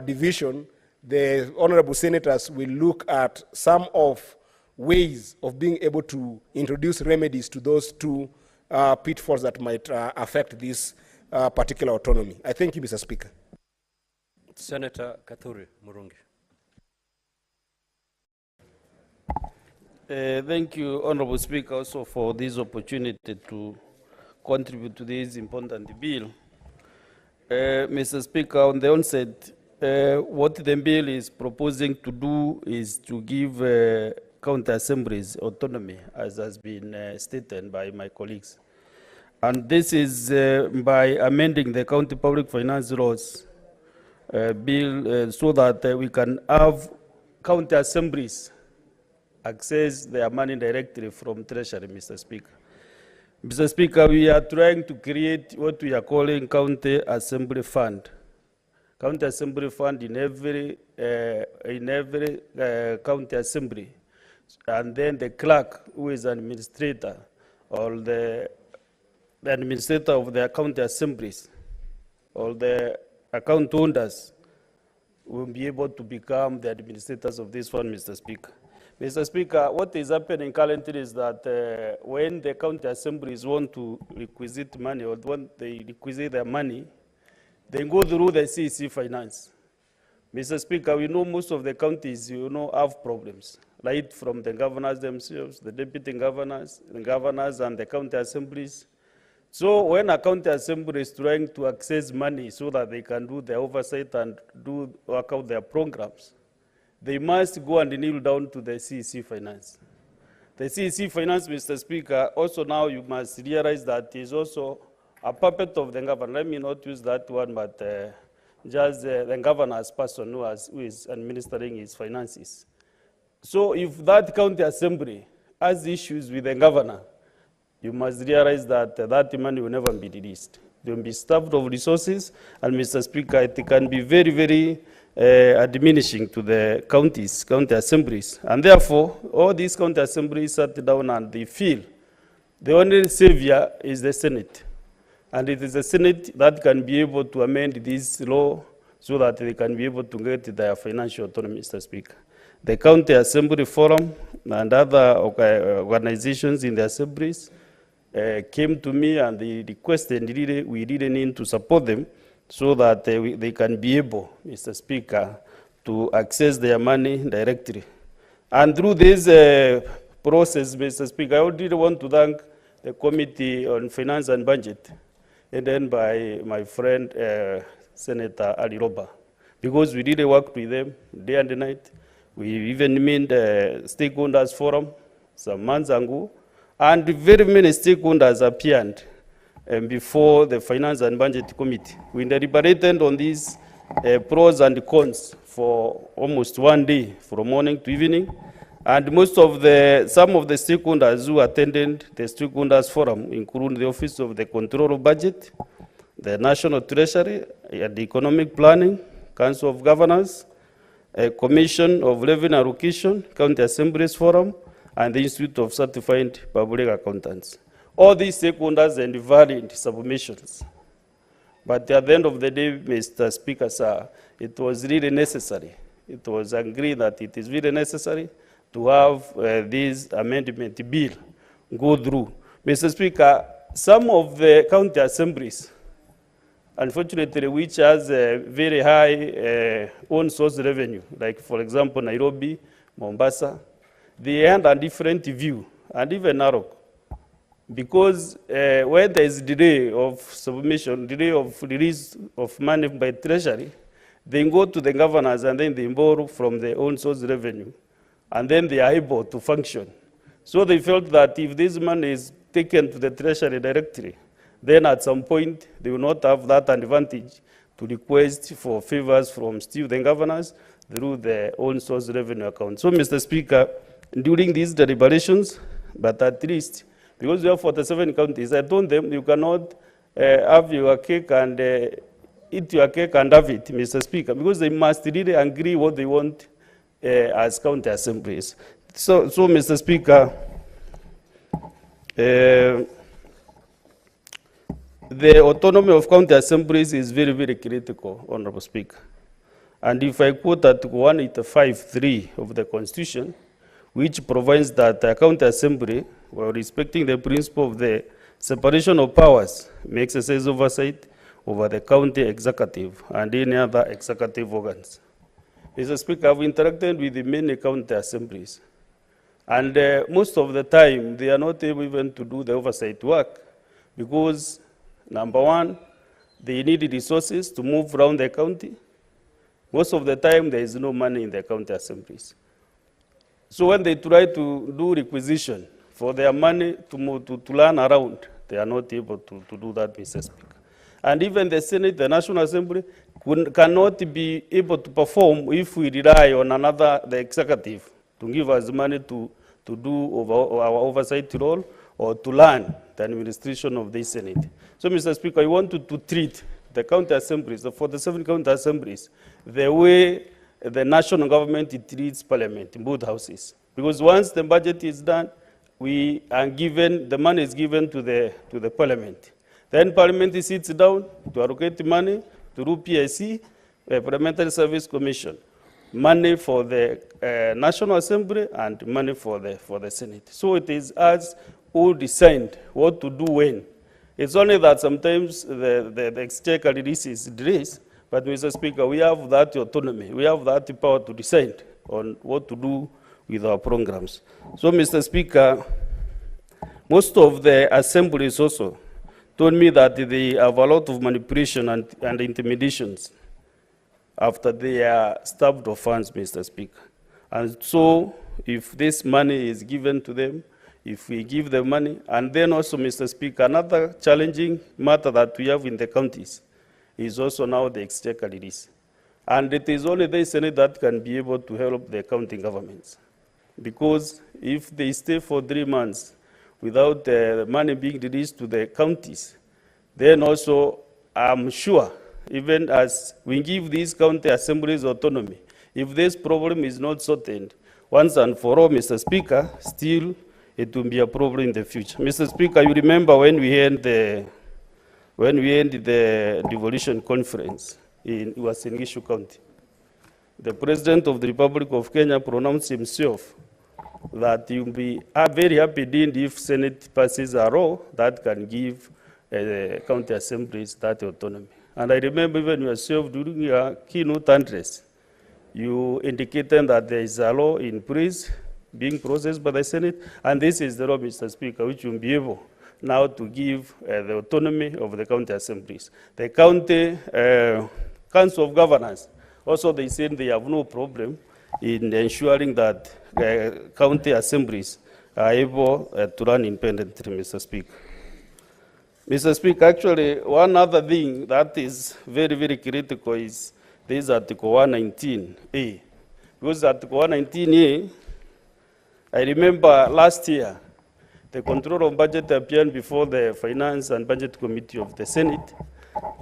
division, the honorable senators will look at some of ways of being able to introduce remedies to those two pitfalls that might affect this particular autonomy. I thank you, Mr. Speaker. Senator Katuri Murungi. Thank you, Honorable Speaker, also for this opportunity to contribute to this important bill. Mr. Speaker, on the onset, what the bill is proposing to do is to give county assemblies autonomy, as has been stated by my colleagues. And this is by amending the county public finance laws bill so that we can have county assemblies access their money directly from Treasury, Mr. Speaker. Mr. Speaker, we are trying to create what we are calling County Assembly Fund. County Assembly Fund in every county assembly. And then the clerk, who is an administrator, or the administrator of the county assemblies, or the account holders, will be able to become the administrators of this fund, Mr. Speaker. Mr. Speaker, what is happening currently is that when the county assemblies want to requisite money, or when they requisite their money, they go through the CEC finance. Mr. Speaker, we know most of the counties, have problems, right from the governors themselves, the deputy governors, the governors and the county assemblies. So when a county assembly is trying to access money so that they can do the oversight and work out their programs, they must go and kneel down to the CEC finance. The CEC finance, Mr. Speaker, also now you must realize that is also a puppet of the governor. Let me not use that one, but just the governor's person who is administering his finances. So if that county assembly has issues with the governor, you must realize that that money will never be released. They will be starved of resources, and Mr. Speaker, it can be very, very diminishing to the county assemblies. And therefore, all these county assemblies sat down and they feel the only savior is the Senate. And it is the Senate that can be able to amend this law so that they can be able to get their financial autonomy, Mr. Speaker. The County Assembly Forum and other organizations in the assemblies came to me and they requested we really need to support them so that they can be able, Mr. Speaker, to access their money directly. And through this process, Mr. Speaker, I really want to thank the Committee on Finance and Budget, and then by my friend, Senator Ali Roba, because we really worked with them day and night. We even made the stakeholders forum some months ago, and very many stakeholders appeared before the Finance and Budget Committee. We deliberated on these pros and cons for almost 1 day, from morning to evening. And some of the stakeholders who attended the stakeholders forum include the Office of the Control of Budget, the National Treasury, the Economic Planning, Council of Governors, Commission of Revenue Allocation, County Assemblies Forum, and the Institute of Certified Public Accountants. All these stakeholders and valid submissions. But at the end of the day, Mr. Speaker, sir, it was really necessary. It was agreed that it is really necessary to have this amendment bill go through. Mr. Speaker, some of the county assemblies, unfortunately, which has a very high own source revenue, like, for example, Nairobi, Mombasa, they had a different view, and even Narok. Because when there is delay of submission, delay of release of money by Treasury, they go to the governors and then they borrow from their own source revenue. And then they are able to function. So they felt that if this money is taken to the Treasury directly, then at some point they will not have that advantage to request for favors from still the governors through their own source revenue account. So, Mr. Speaker, during these deliberations, but at least, because we have 47 counties, I told them you cannot have your cake and eat your cake and have it, Mr. Speaker, because they must really agree what they want as county assemblies. So Mr. Speaker, the autonomy of county assemblies is very, very critical, Honorable Speaker. And if I quote Article 185(3) of the Constitution, which provides that a county assembly, while respecting the principle of the separation of powers, may exercise oversight over the county executive and any other executive organs. Mr. Speaker, I've interacted with the many county assemblies, and most of the time they are not able even to do the oversight work because, number one, they need resources to move around the county. Most of the time there is no money in the county assemblies. So when they try to do requisition for their money to run around, they are not able to do that, Mr. Speaker. And even the Senate, the National Assembly, cannot be able to perform if we rely on the executive, to give us money to do our oversight role or to learn the administration of the Senate. So, Mr. Speaker, I want to treat the county assemblies, the 47 county assemblies, the way the national government treats parliament in both houses. Because once the budget is done, we are given, the money is given to the parliament. Then parliament sits down to allocate money through PIC, Parliamentary Service Commission, money for the National Assembly and money for the Senate. So it is us who decide what to do when. It's only that sometimes the exchequer releases delays, but Mr. Speaker, we have that autonomy. We have that power to decide on what to do with our programs. So, Mr. Speaker, most of the assemblies also told me that they have a lot of manipulation and intimidations after they are starved of funds, Mr. Speaker. And so, if this money is given to them, if we give the money. And then also, Mr. Speaker, another challenging matter that we have in the counties is also now the exchequer release. And it is only the Senate that can be able to help the county governments. Because if they stay for 3 months without the money being released to the counties, then also I'm sure, even as we give these county assemblies autonomy, if this problem is not sorted once and for all, Mr. Speaker, still it will be a problem in the future. Mr. Speaker, you remember when we end the devolution conference in Gishu County, the President of the Republic of Kenya pronounced himself that he will be very happy indeed if Senate passes a law that can give county assemblies that autonomy. And I remember even yourself during your keynote address, you indicated that there is a law in place being processed by the Senate, and this is the law, Mr. Speaker, which will be able now to give the autonomy of the county assemblies. The county council of governors, also they said they have no problem in ensuring that county assemblies are able to run independently, Mr. Speaker. Mr. Speaker, actually, one other thing that is very, very critical is this Article 119A. Because Article 119A, I remember last year, the control of budget appeared before the Finance and Budget Committee of the Senate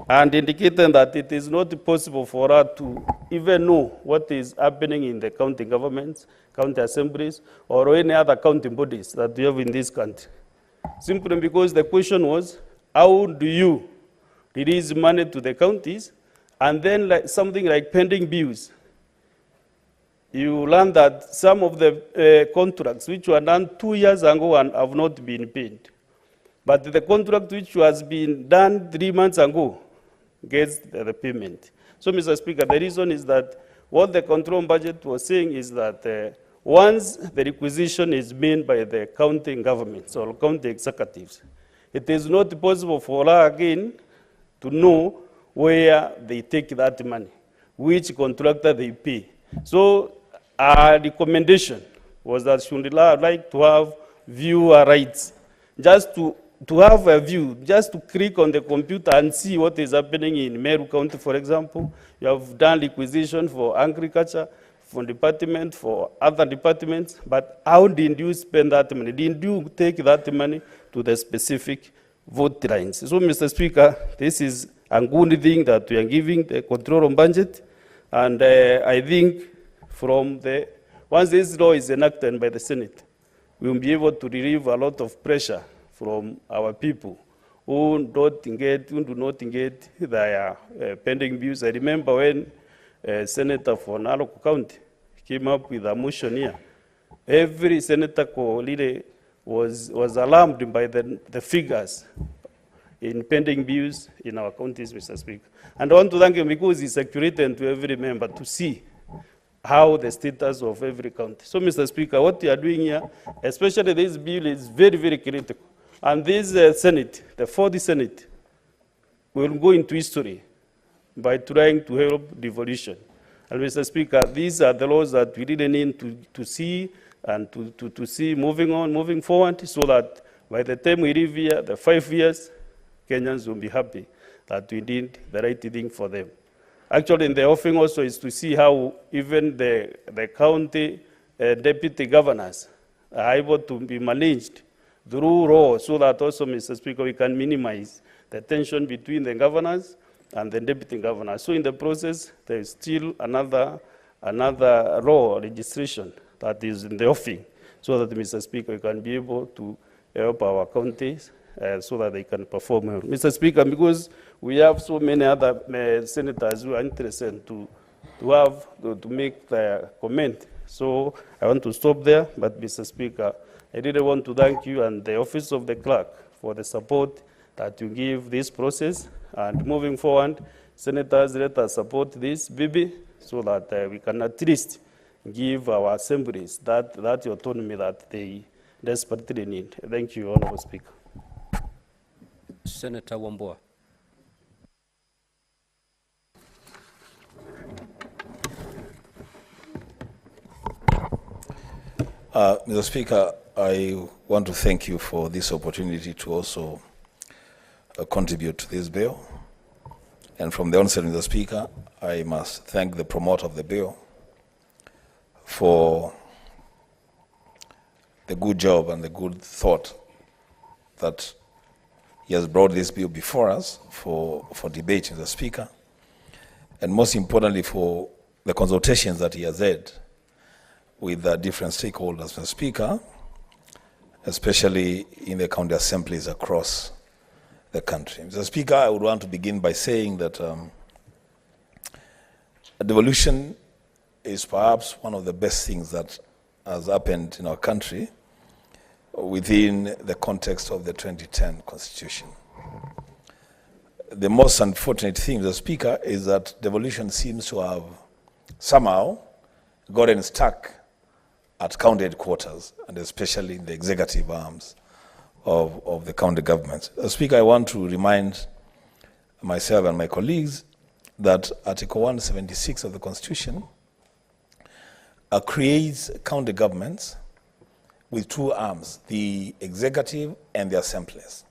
and indicated that it is not possible for us to even know what is happening in the county governments, county assemblies, or any other county bodies that we have in this country. Simply because the question was, how do you release money to the counties, and then something like pending bills? You learn that some of the contracts which were done 2 years ago and have not been paid. But the contract which has been done 3 months ago gets the payment. So, Mr. Speaker, the reason is that what the control budget was saying is that once the requisition is made by the county governments or county executives, it is not possible for us again to know where they take that money, which contractor they pay. So our recommendation was that should like to have viewer rights, just to have a view, just to click on the computer and see what is happening in Meru County, for example. You have done requisition for agriculture, for department, for other departments, but how did you spend that money? Did you take that money to the specific vote lines? So, Mr. Speaker, this is a good thing that we are giving the control on budget, and I think once this law is enacted by the Senate, we will be able to relieve a lot of pressure from our people who do not get their pending bills. I remember when Senator for Narok County came up with a motion here, every senator was alarmed by the figures in pending bills in our counties, Mr. Speaker. And I want to thank him because he's accurate to every member to see how the status of every county. So, Mr. Speaker, what we are doing here, especially this bill, is very, very critical. And this Senate, the 40th Senate, will go into history by trying to help devolution. And, Mr. Speaker, these are the laws that we really need to see and to see moving forward, so that by the time we leave here, the 5 years, Kenyans will be happy that we did the right thing for them. Actually, in the offering also is to see how even the county deputy governors are able to be managed through law, so that also, Mr. Speaker, we can minimize the tension between the governors and the deputy governors. So in the process, there is still another law registration that is in the offing, so that, Mr. Speaker, we can be able to help our counties so that they can perform well. Mr. Speaker, because we have so many other senators who are interested to make their comment, so I want to stop there. But, Mr. Speaker, I really want to thank you and the Office of the Clerk for the support that you give this process. And moving forward, senators, let us support this BB so that we can at least give our assemblies that autonomy that they desperately need. Thank you, Honorable Speaker. Senator Wambua. Mr. Speaker, I want to thank you for this opportunity to also contribute to this bill. And from the onset of the Speaker, I must thank the promoter of the bill for the good job and the good thought that he has brought this bill before us for debate in the Speaker, and most importantly for the consultations that he has had with the different stakeholders, Mr. Speaker, especially in the county assemblies across the country. Mr. Speaker, I would want to begin by saying that devolution is perhaps one of the best things that has happened in our country within the context of the 2010 Constitution. The most unfortunate thing, Mr. Speaker, is that devolution seems to have somehow gotten stuck at county headquarters, and especially in the executive arms of the county governments. Mr. Speaker, I want to remind myself and my colleagues that Article 176 of the Constitution creates county governments with two arms, the executive and the assemblies.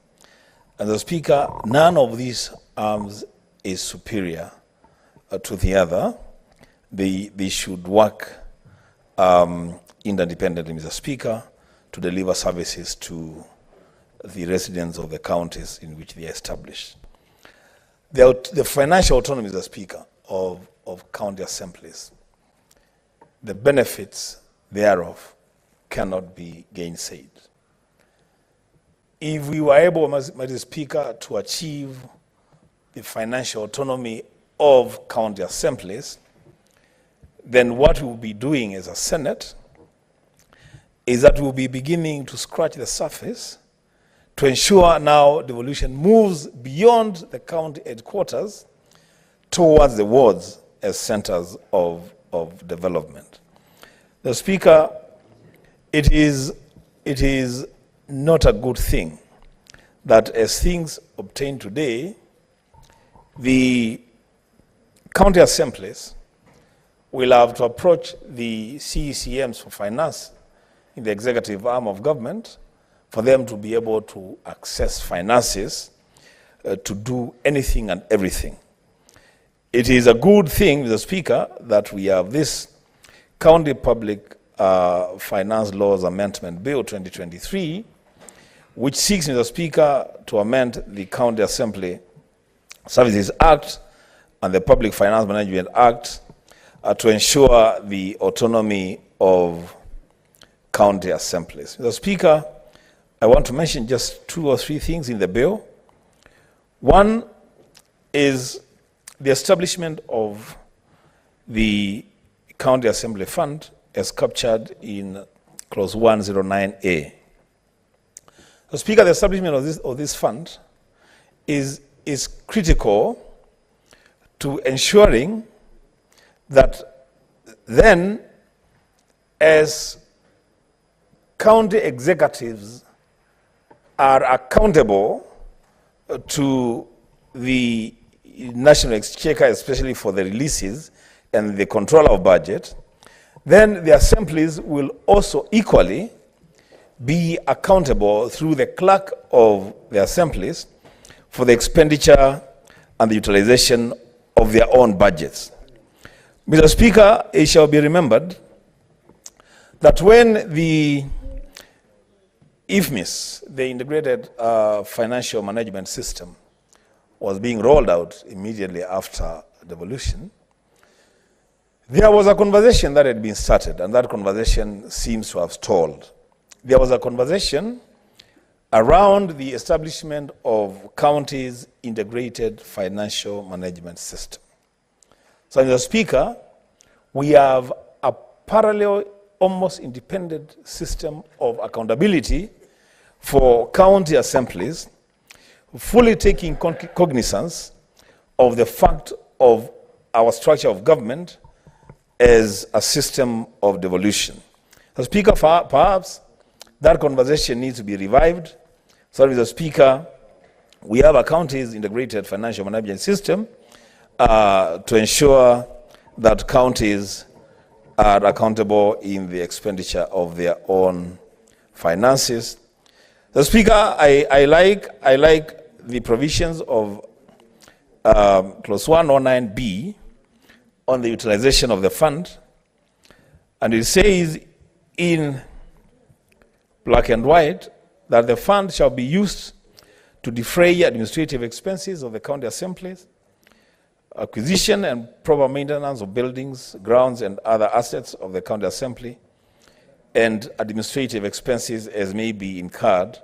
And the Speaker, none of these arms is superior to the other. They should work interdependently, Mr. Speaker, to deliver services to the residents of the counties in which they are established. The financial autonomy, Mr. Speaker, of county assemblies, the benefits thereof cannot be gainsaid. If we were able, Mr. Speaker, to achieve the financial autonomy of county assemblies, then what we'll be doing as a Senate is that we'll be beginning to scratch the surface to ensure now devolution moves beyond the county headquarters towards the wards as centers of development. The Speaker, it is not a good thing that as things obtained today, the county assemblies will have to approach the CECMs for finance in the executive arm of government for them to be able to access finances to do anything and everything. It is a good thing, Mr. Speaker, that we have this County Public Finance Laws Amendment Bill 2023, which seeks, Mr. Speaker, to amend the County Assembly Services Act and the Public Finance Management Act to ensure the autonomy of county assemblies. Mr. Speaker, I want to mention just 2 or 3 things in the bill. One is the establishment of the County Assembly Fund as captured in Clause 109A. Mr. Speaker, the establishment of this fund is critical to ensuring that then, as county executives are accountable to the National Exchequer, especially for the releases and the control of budget, then the assemblies will also equally be accountable through the clerk of the assemblies for the expenditure and the utilization of their own budgets. Mr. Speaker, it shall be remembered that when the IFMIS, the Integrated Financial Management System, was being rolled out immediately after devolution, there was a conversation that had been started, and that conversation seems to have stalled. There was a conversation around the establishment of counties' integrated financial management system. So, Mr. Speaker, we have a parallel, almost independent system of accountability for county assemblies, fully taking cognizance of the fact of our structure of government as a system of devolution. So, Speaker, perhaps that conversation needs to be revived. So, Mr. Speaker, we have a county's integrated financial management system to ensure that counties are accountable in the expenditure of their own finances. The Speaker, I like the provisions of clause 109B on the utilization of the fund, and it says in black and white that the fund shall be used to defray administrative expenses of the county assemblies, acquisition and proper maintenance of buildings, grounds, and other assets of the county assembly, and administrative expenses as may be incurred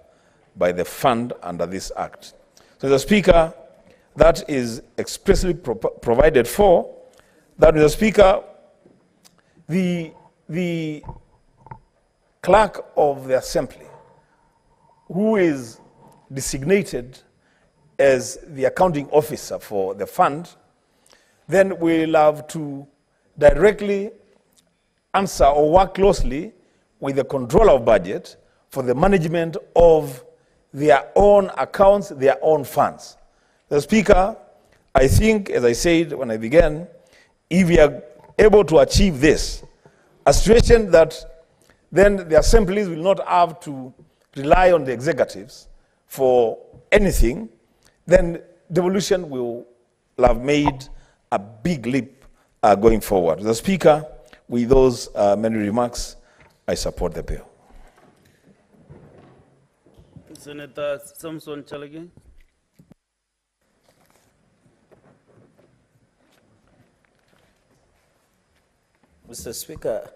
by the fund under this act. So, Mr. Speaker, that is expressly provided for. That, Mr. Speaker, the clerk of the assembly, who is designated as the accounting officer for the fund, then will have to directly answer or work closely with the controller of budget for the management of their own accounts, their own funds. The Speaker, I think, as I said when I began, if we are able to achieve this, a situation that then the assemblies will not have to rely on the executives for anything, then devolution will have made a big leap going forward. The Speaker, with those many remarks, I support the bill. Senator Samson Chalagi. Mr. Speaker,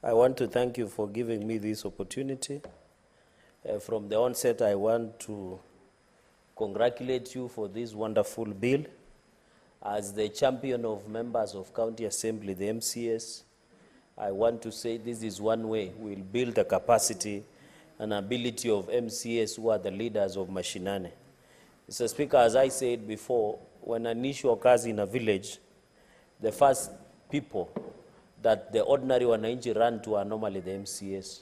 I want to thank you for giving me this opportunity. From the onset, I want to congratulate you for this wonderful bill. As the champion of members of County Assembly, the MCS, I want to say this is one way we'll build the capacity and ability of MCS who are the leaders of mashinani. Mr. Speaker, as I said before, when an issue occurs in a village, the first people that the ordinary wananchi run to are normally the MCS.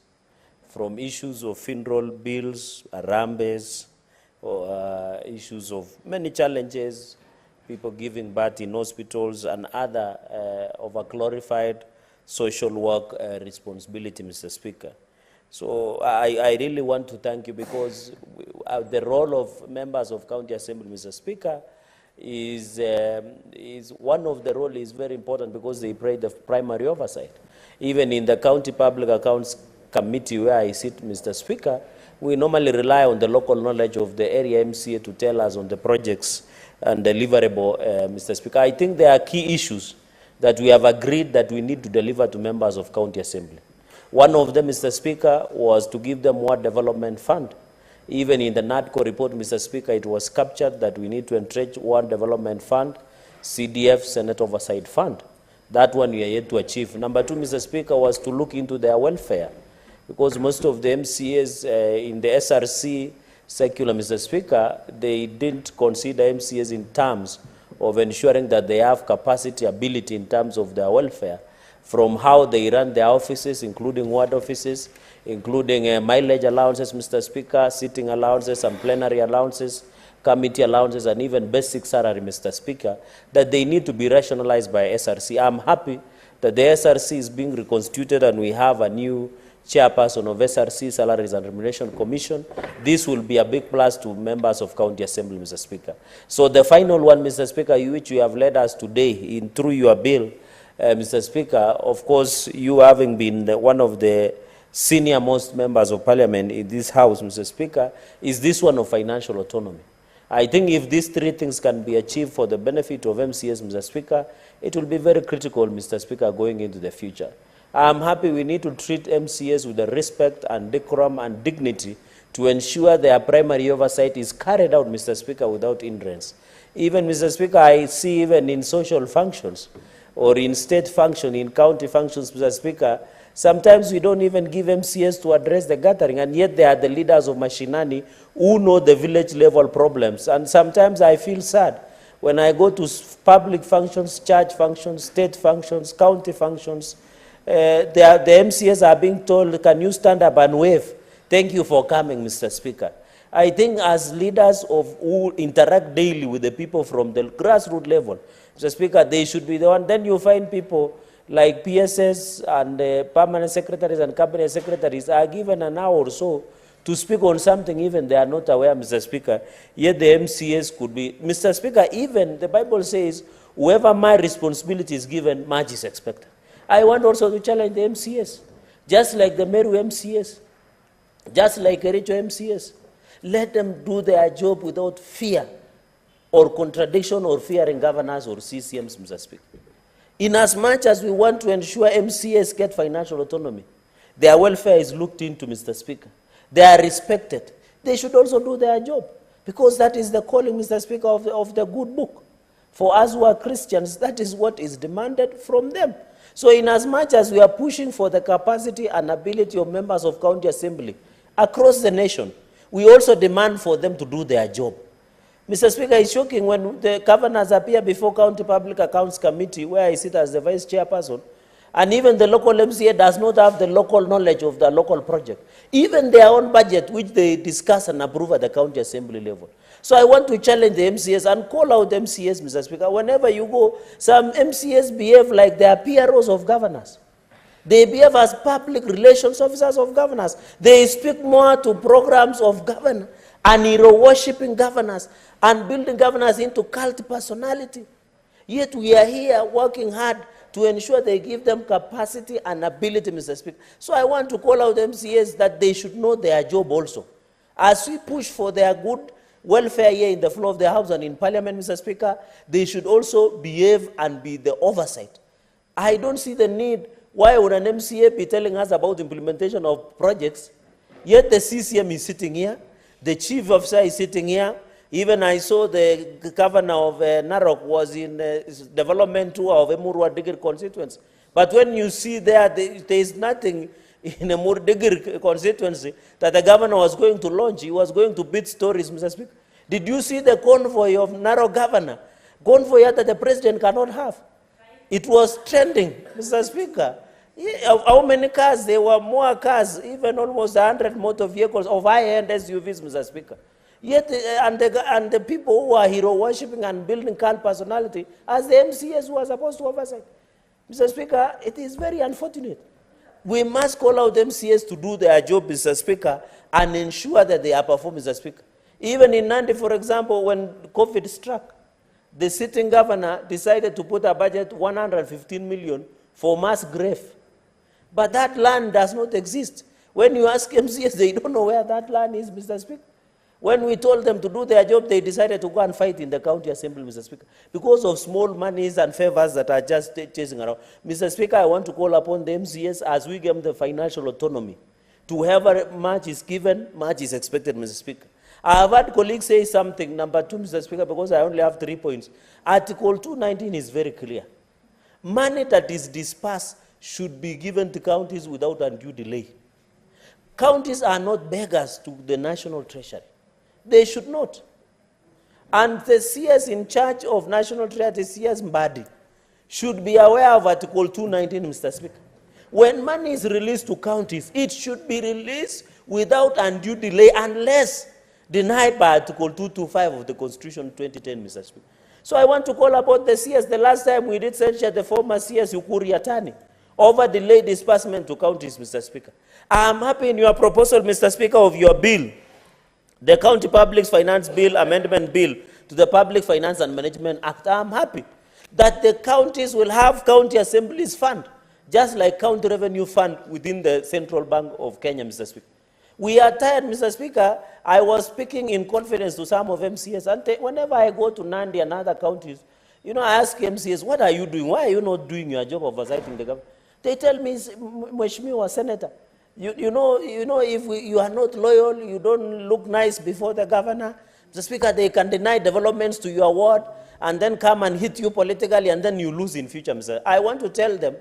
From issues of funeral bills, arambes, or issues of many challenges, people giving birth in hospitals and other over-glorified social work responsibility, Mr. Speaker. So I really want to thank you because the role of members of County Assembly, Mr. Speaker, is one of the role is very important because they play the primary oversight. Even in the County Public Accounts Committee where I sit, Mr. Speaker, we normally rely on the local knowledge of the area MCA to tell us on the projects and deliverable, Mr. Speaker. I think there are key issues that we have agreed that we need to deliver to members of County Assembly. One of them, Mr. Speaker, was to give them more development fund. Even in the NADCO report, Mr. Speaker, it was captured that we need to entrench one development fund, CDF, Senate Oversight Fund. That one we are yet to achieve. Number two, Mr. Speaker, was to look into their welfare, because most of the MCAs in the SRC secular, Mr. Speaker, they didn't consider MCAs in terms of ensuring that they have capacity, ability in terms of their welfare, from how they run their offices, including ward offices, including mileage allowances, Mr. Speaker, sitting allowances and plenary allowances, committee allowances, and even basic salary, Mr. Speaker, that they need to be rationalized by SRC. I'm happy that the SRC is being reconstituted and we have a new chairperson of SRC, Salaries and Remuneration Commission. This will be a big plus to members of County Assembly, Mr. Speaker. So the final one, Mr. Speaker, which you have led us today through your bill, Mr. Speaker, of course, you having been one of the senior most members of parliament in this house, Mr. Speaker, is this one of financial autonomy. I think if these three things can be achieved for the benefit of MCS, Mr. Speaker, it will be very critical, Mr. Speaker, going into the future. I'm happy we need to treat MCS with the respect and decorum and dignity to ensure their primary oversight is carried out, Mr. Speaker, without hindrance. Even, Mr. Speaker, I see even in social functions or in state function, in county functions, Mr. Speaker, sometimes we don't even give MCS to address the gathering, and yet they are the leaders of mashinani who know the village level problems. And sometimes I feel sad when I go to public functions, church functions, state functions, county functions, the MCS are being told, can you stand up and wave? Thank you for coming, Mr. Speaker. I think as leaders who interact daily with the people from the grassroots level, Mr. Speaker, they should be the one. Then you find people like PSS and permanent secretaries and cabinet secretaries are given an hour or so to speak on something even they are not aware, Mr. Speaker, yet the MCS could be. Mr. Speaker, even the Bible says, whoever my responsibility is given, much is expected. I want also to challenge the MCS, just like the Meru MCS, just like Kericho MCS. Let them do their job without fear or contradiction or fearing governors or CCMs, Mr. Speaker. In as much as we want to ensure MCS get financial autonomy, their welfare is looked into, Mr. Speaker. They are respected. They should also do their job, because that is the calling, Mr. Speaker, of the good book. For us who are Christians, that is what is demanded from them. So in as much as we are pushing for the capacity and ability of members of county assembly across the nation, we also demand for them to do their job. Mr. Speaker, it's shocking when the governors appear before County Public Accounts Committee, where I sit as the vice chairperson, and even the local MCA does not have the local knowledge of the local project. Even their own budget, which they discuss and approve at the county assembly level. So I want to challenge the MCS and call out MCS, Mr. Speaker. Whenever you go, some MCS behave like they are PROs of governors. They behave as public relations officers of governors. They speak more to programs of governors and hero-worshipping governors and building governors into cult personality. Yet we are here working hard to ensure they give them capacity and ability, Mr. Speaker. So I want to call out MCAs that they should know their job also. As we push for their good welfare here in the floor of the House and in Parliament, Mr. Speaker, they should also behave and be the oversight. I don't see the need why would an MCA be telling us about implementation of projects, yet the CCM is sitting here, the chief officer is sitting here. Even I saw the governor of Narok was in development tour of Emurua Digir constituency. But when you see there is nothing in Emurua Digir constituency that the governor was going to launch. He was going to bid stories, Mr. Speaker. Did you see the convoy of Narok governor? Convoy that the president cannot have. It was trending, Mr. Speaker. How many cars? There were more cars, even almost 100 motor vehicles of high-end SUVs, Mr. Speaker. Yet, and the people who are hero-worshipping and building cult personality, as the MCAs who are supposed to oversight. Mr. Speaker, it is very unfortunate. We must call out MCAs to do their job, Mr. Speaker, and ensure that they are performing, Mr. Speaker. Even in Nandi, for example, when COVID struck, the sitting governor decided to put a budget 115 million for mass grave. But that land does not exist. When you ask MCAs, they don't know where that land is, Mr. Speaker. When we told them to do their job, they decided to go and fight in the county assembly, Mr. Speaker, because of small monies and favors that are just chasing around. Mr. Speaker, I want to call upon the MCAs as we give them the financial autonomy. To whoever much is given, much is expected, Mr. Speaker. I have had colleagues say something, number 2, Mr. Speaker, because I only have 3 points. Article 219 is very clear. Money that is dispersed should be given to counties without undue delay. Counties are not beggars to the national treasury. They should not. And the CS in charge of national treasury, CS Mbadi, should be aware of Article 219, Mr. Speaker. When money is released to counties, it should be released without undue delay unless denied by Article 225 of the Constitution 2010, Mr. Speaker. So I want to call upon the CS. The last time we did censure the former CS Ukuri Yatani over delayed disbursement to counties, Mr. Speaker. I am happy in your proposal, Mr. Speaker, of your bill, the County Public Finance Bill, Amendment Bill to the Public Finance and Management Act. I am happy that the counties will have county assemblies fund, just like county revenue fund within the Central Bank of Kenya, Mr. Speaker. We are tired, Mr. Speaker. I was speaking in confidence to some of MCAs, and whenever I go to Nandi and other counties, you know, I ask MCAs, what are you doing? Why are you not doing your job of oversighting the government? They tell me, Mheshimiwa Senator, you know, if you are not loyal, you don't look nice before the governor, Mr. Speaker, they can deny developments to your ward and then come and hit you politically, and then you lose in future, Mr. I want to tell them,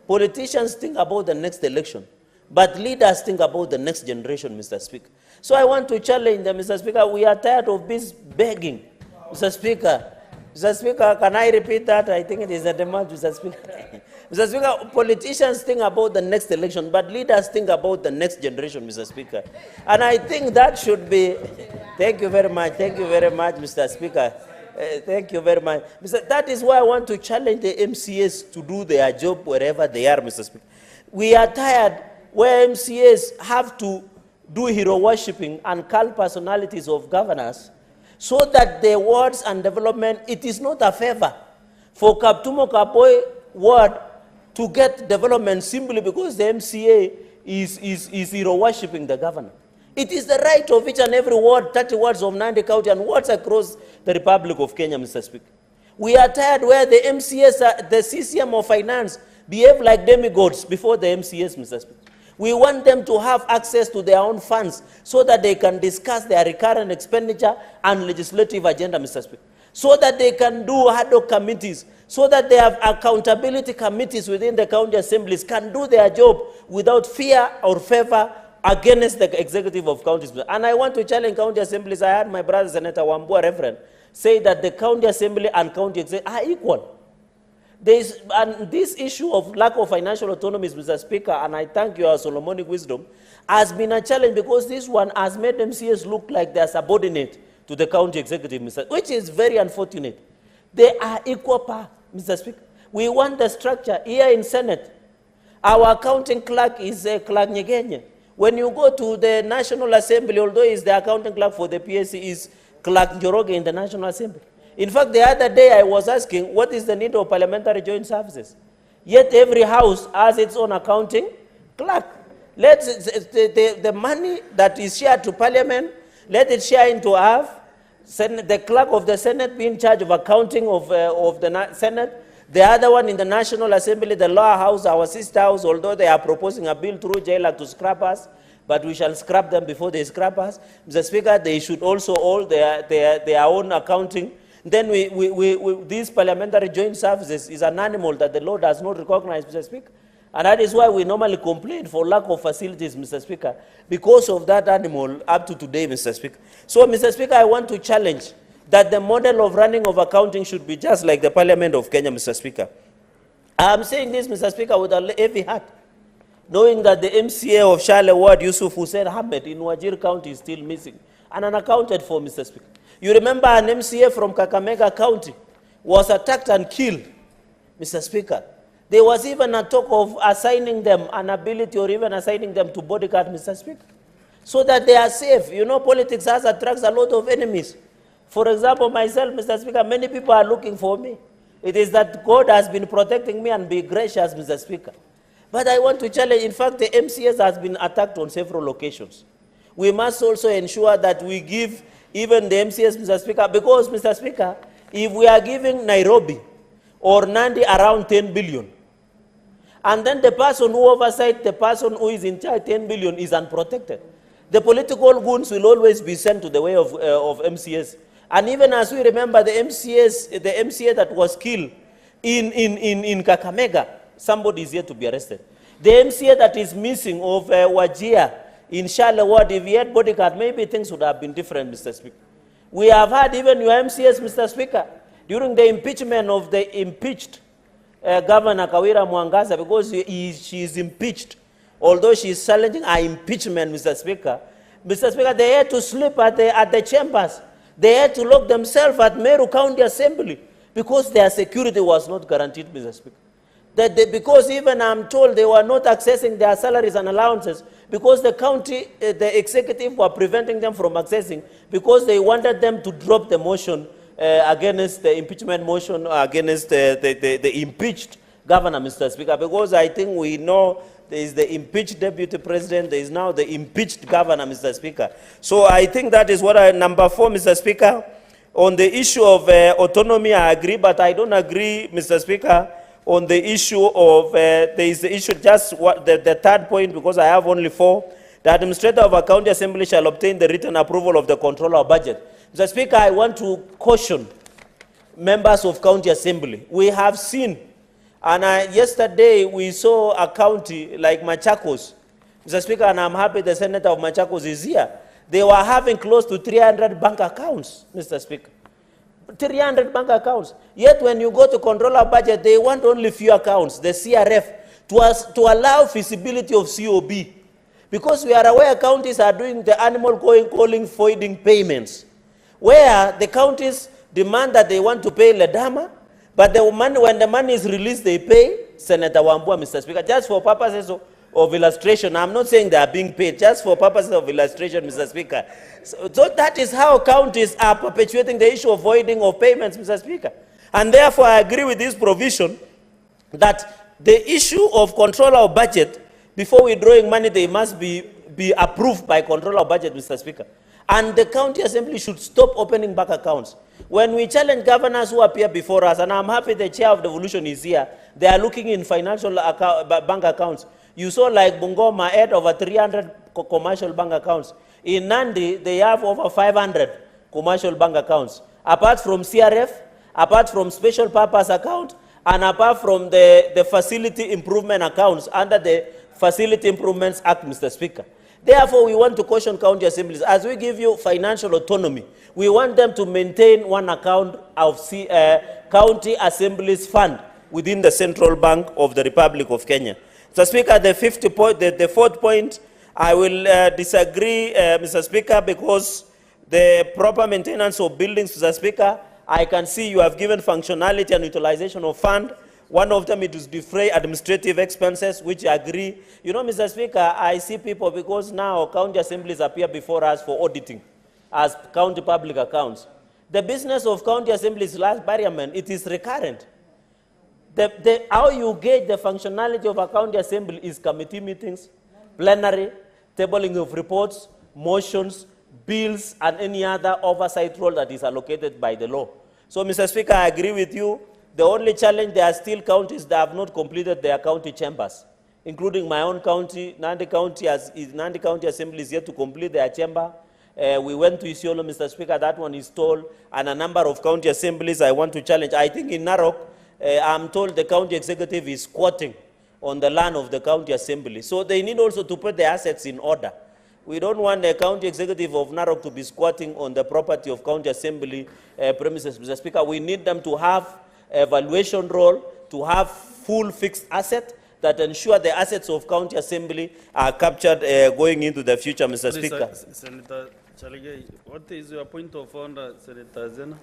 politicians think about the next election, but leaders think about the next generation, Mr. Speaker. So I want to challenge them, Mr. Speaker. We are tired of this begging, Mr. Speaker. Mr. Speaker, can I repeat that? I think it is a demand, Mr. Speaker. Mr. Speaker, politicians think about the next election, but leaders think about the next generation, Mr. Speaker. And I think that should be, thank you very much, Mr. Speaker. Thank you very much. That is why I want to challenge the MCAs to do their job wherever they are, Mr. Speaker. We are tired where MCAs have to do hero worshipping and call personalities of governors so that the wards and development, it is not a favor for Kaptumo Kapoy ward to get development simply because the MCA is hero worshipping the governor. It is the right of each and every ward, 30 wards of Nandi County and wards across the Republic of Kenya, Mr. Speaker. We are tired where the MCAs, the CCM of finance, behave like demigods before the MCAs, Mr. Speaker. We want them to have access to their own funds so that they can discuss their recurrent expenditure and legislative agenda, Mr. Speaker. So that they can do ad hoc committees, so that they have accountability committees within the county assemblies, can do their job without fear or favor against the executive of counties. And I want to challenge county assemblies. I heard my brother Senator Wambua, Reverend, say that the county assembly and county executive are equal. And this issue of lack of financial autonomy, Mr. Speaker, and I thank your Solomonic wisdom, has been a challenge because this one has made MCAs look like they are subordinate to the county executive, Mr. Which is very unfortunate. They are equal power, Mr. Speaker. We want the structure here in Senate. Our accounting clerk is Clerk Nyegenye. When you go to the National Assembly, although he's the accounting clerk for the PSC, is Clerk Njoroge in the National Assembly. In fact, the other day I was asking, what is the need of parliamentary joint services? Yet every house has its own accounting clerk. The money that is shared to Parliament, let it share into half. The clerk of the Senate be in charge of accounting of the Senate. The other one in the National Assembly, the lower house, our sister house, although they are proposing a bill through jailer to scrap us, but we shall scrap them before they scrap us. Mr. Speaker, they should also hold their own accounting. Then these parliamentary joint services is an animal that the law does not recognize, Mr. Speaker. And that is why we normally complain for lack of facilities, Mr. Speaker, because of that animal up to today, Mr. Speaker. So, Mr. Speaker, I want to challenge that the model of running of accounting should be just like the Parliament of Kenya, Mr. Speaker. I am saying this, Mr. Speaker, with a heavy heart, knowing that the MCA of Shale Ward, Yusuf Hussein Ahmed, in Wajir County is still missing and unaccounted for, Mr. Speaker. You remember an MCA from Kakamega County was attacked and killed, Mr. Speaker. There was even a talk of assigning them an ability or even assigning them to bodyguard, Mr. Speaker, so that they are safe. You know, politics attracts a lot of enemies. For example, myself, Mr. Speaker, many people are looking for me. It is that God has been protecting me and be gracious, Mr. Speaker. But I want to challenge, in fact, the MCAs has been attacked on several occasions. We must also ensure that we give even the MCAs, Mr. Speaker, because, Mr. Speaker, if we are giving Nairobi or Nandi around 10 billion, and then the person who oversight the person who is in charge 10 billion is unprotected, the political goons will always be sent to the way of MCAs. And even as we remember the MCA that was killed in Kakamega, somebody is yet to be arrested. The MCA that is missing of Wajir in Shale Ward, if he had bodyguard, maybe things would have been different, Mr. Speaker. We have had even your MCAs, Mr. Speaker, during the impeachment of the impeached Governor Kawira Mwangaza, because she is impeached, although she is challenging her impeachment, Mr. Speaker. Mr. Speaker, they had to sleep at the chambers. They had to lock themselves at Meru County Assembly because their security was not guaranteed, Mr. Speaker. Because even I'm told they were not accessing their salaries and allowances because the county, the executive were preventing them from accessing because they wanted them to drop the motion against the impeachment motion against the impeached governor, Mr. Speaker, because I think we know there is the impeached deputy president, there is now the impeached governor, Mr. Speaker. So I think that is what number 4, Mr. Speaker. On the issue of autonomy, I agree, but I don't agree, Mr. Speaker, on the issue of, there is the issue, just the third point, because I have only 4. The administrator of a county assembly shall obtain the written approval of the controller of budget. Mr. Speaker, I want to caution members of county assembly. We have seen, and yesterday we saw a county like Machakos, Mr. Speaker, and I'm happy the senator of Machakos is here. They were having close to 300 bank accounts, Mr. Speaker. 300 bank accounts. Yet when you go to controller budget, they want only few accounts, the CRF, to allow feasibility of COB. Because we are aware counties are doing the animal calling voiding payments, where the counties demand that they want to pay Ledama, but the money, when the money is released, they pay Senator Wambua, Mr. Speaker, just for purposes of illustration. I'm not saying they are being paid, just for purposes of illustration, Mr. Speaker. So that is how counties are perpetuating the issue of voiding of payments, Mr. Speaker. And therefore, I agree with this provision that the issue of control of budget, before withdrawing money, they must be approved by control of budget, Mr. Speaker. And the county assembly should stop opening bank accounts. When we challenge governors who appear before us, and I'm happy the chair of devolution is here, they are looking in financial bank accounts. You saw like Bungoma had over 300 commercial bank accounts. In Nandi, they have over 500 commercial bank accounts. Apart from CRF, apart from special purpose account, and apart from the facility improvement accounts under the Facility Improvements Act, Mr. Speaker. Therefore, we want to caution county assemblies, as we give you financial autonomy, we want them to maintain one account of county assemblies fund within the Central Bank of the Republic of Kenya. Mr. Speaker, the fourth point, I will disagree, Mr. Speaker, because the proper maintenance of buildings, Mr. Speaker, I can see you have given functionality and utilization of fund. One of them is defray administrative expenses, which I agree. You know, Mr. Speaker, I see people, because now county assemblies appear before us for auditing as county public accounts. The business of county assemblies, last parliament, it is recurrent. How you gauge the functionality of a county assembly is committee meetings, plenary, tabling of reports, motions, bills, and any other oversight role that is allocated by the law. So, Mr. Speaker, I agree with you. The only challenge, there are still counties that have not completed their county chambers, including my own county. Nandi County Assembly is yet to complete their chamber. We went to Isiolo, Mr. Speaker, that one is told, and a number of county assemblies I want to challenge. I think in Narok, I'm told the county executive is squatting on the land of the county assembly. So they need also to put their assets in order. We don't want the county executive of Narok to be squatting on the property of county assembly premises, Mr. Speaker. We need them to have evaluation role, to have full fixed asset that ensure the assets of county assembly are captured going into the future, Mr. Speaker. Senator Chalagay, what is your point of order, Senator Zena?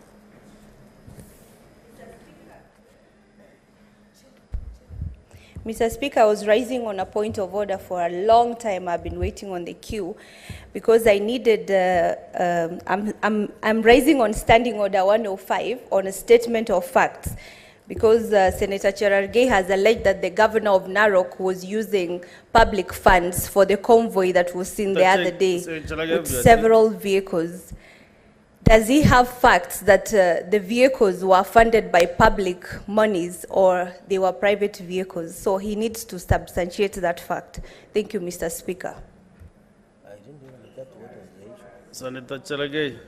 Mr. Speaker, I was rising on a point of order for a long time. I've been waiting on the queue because I needed, I'm rising on Standing Order 105 on a statement of facts because Senator Cherargei has alleged that the governor of Narok was using public funds for the convoy that was seen the other day with several vehicles. Does he have facts that the vehicles were funded by public monies or they were private vehicles? So he needs to substantiate that fact. Thank you, Mr. Speaker. I didn't even get what was the issue. Senator Chalagay.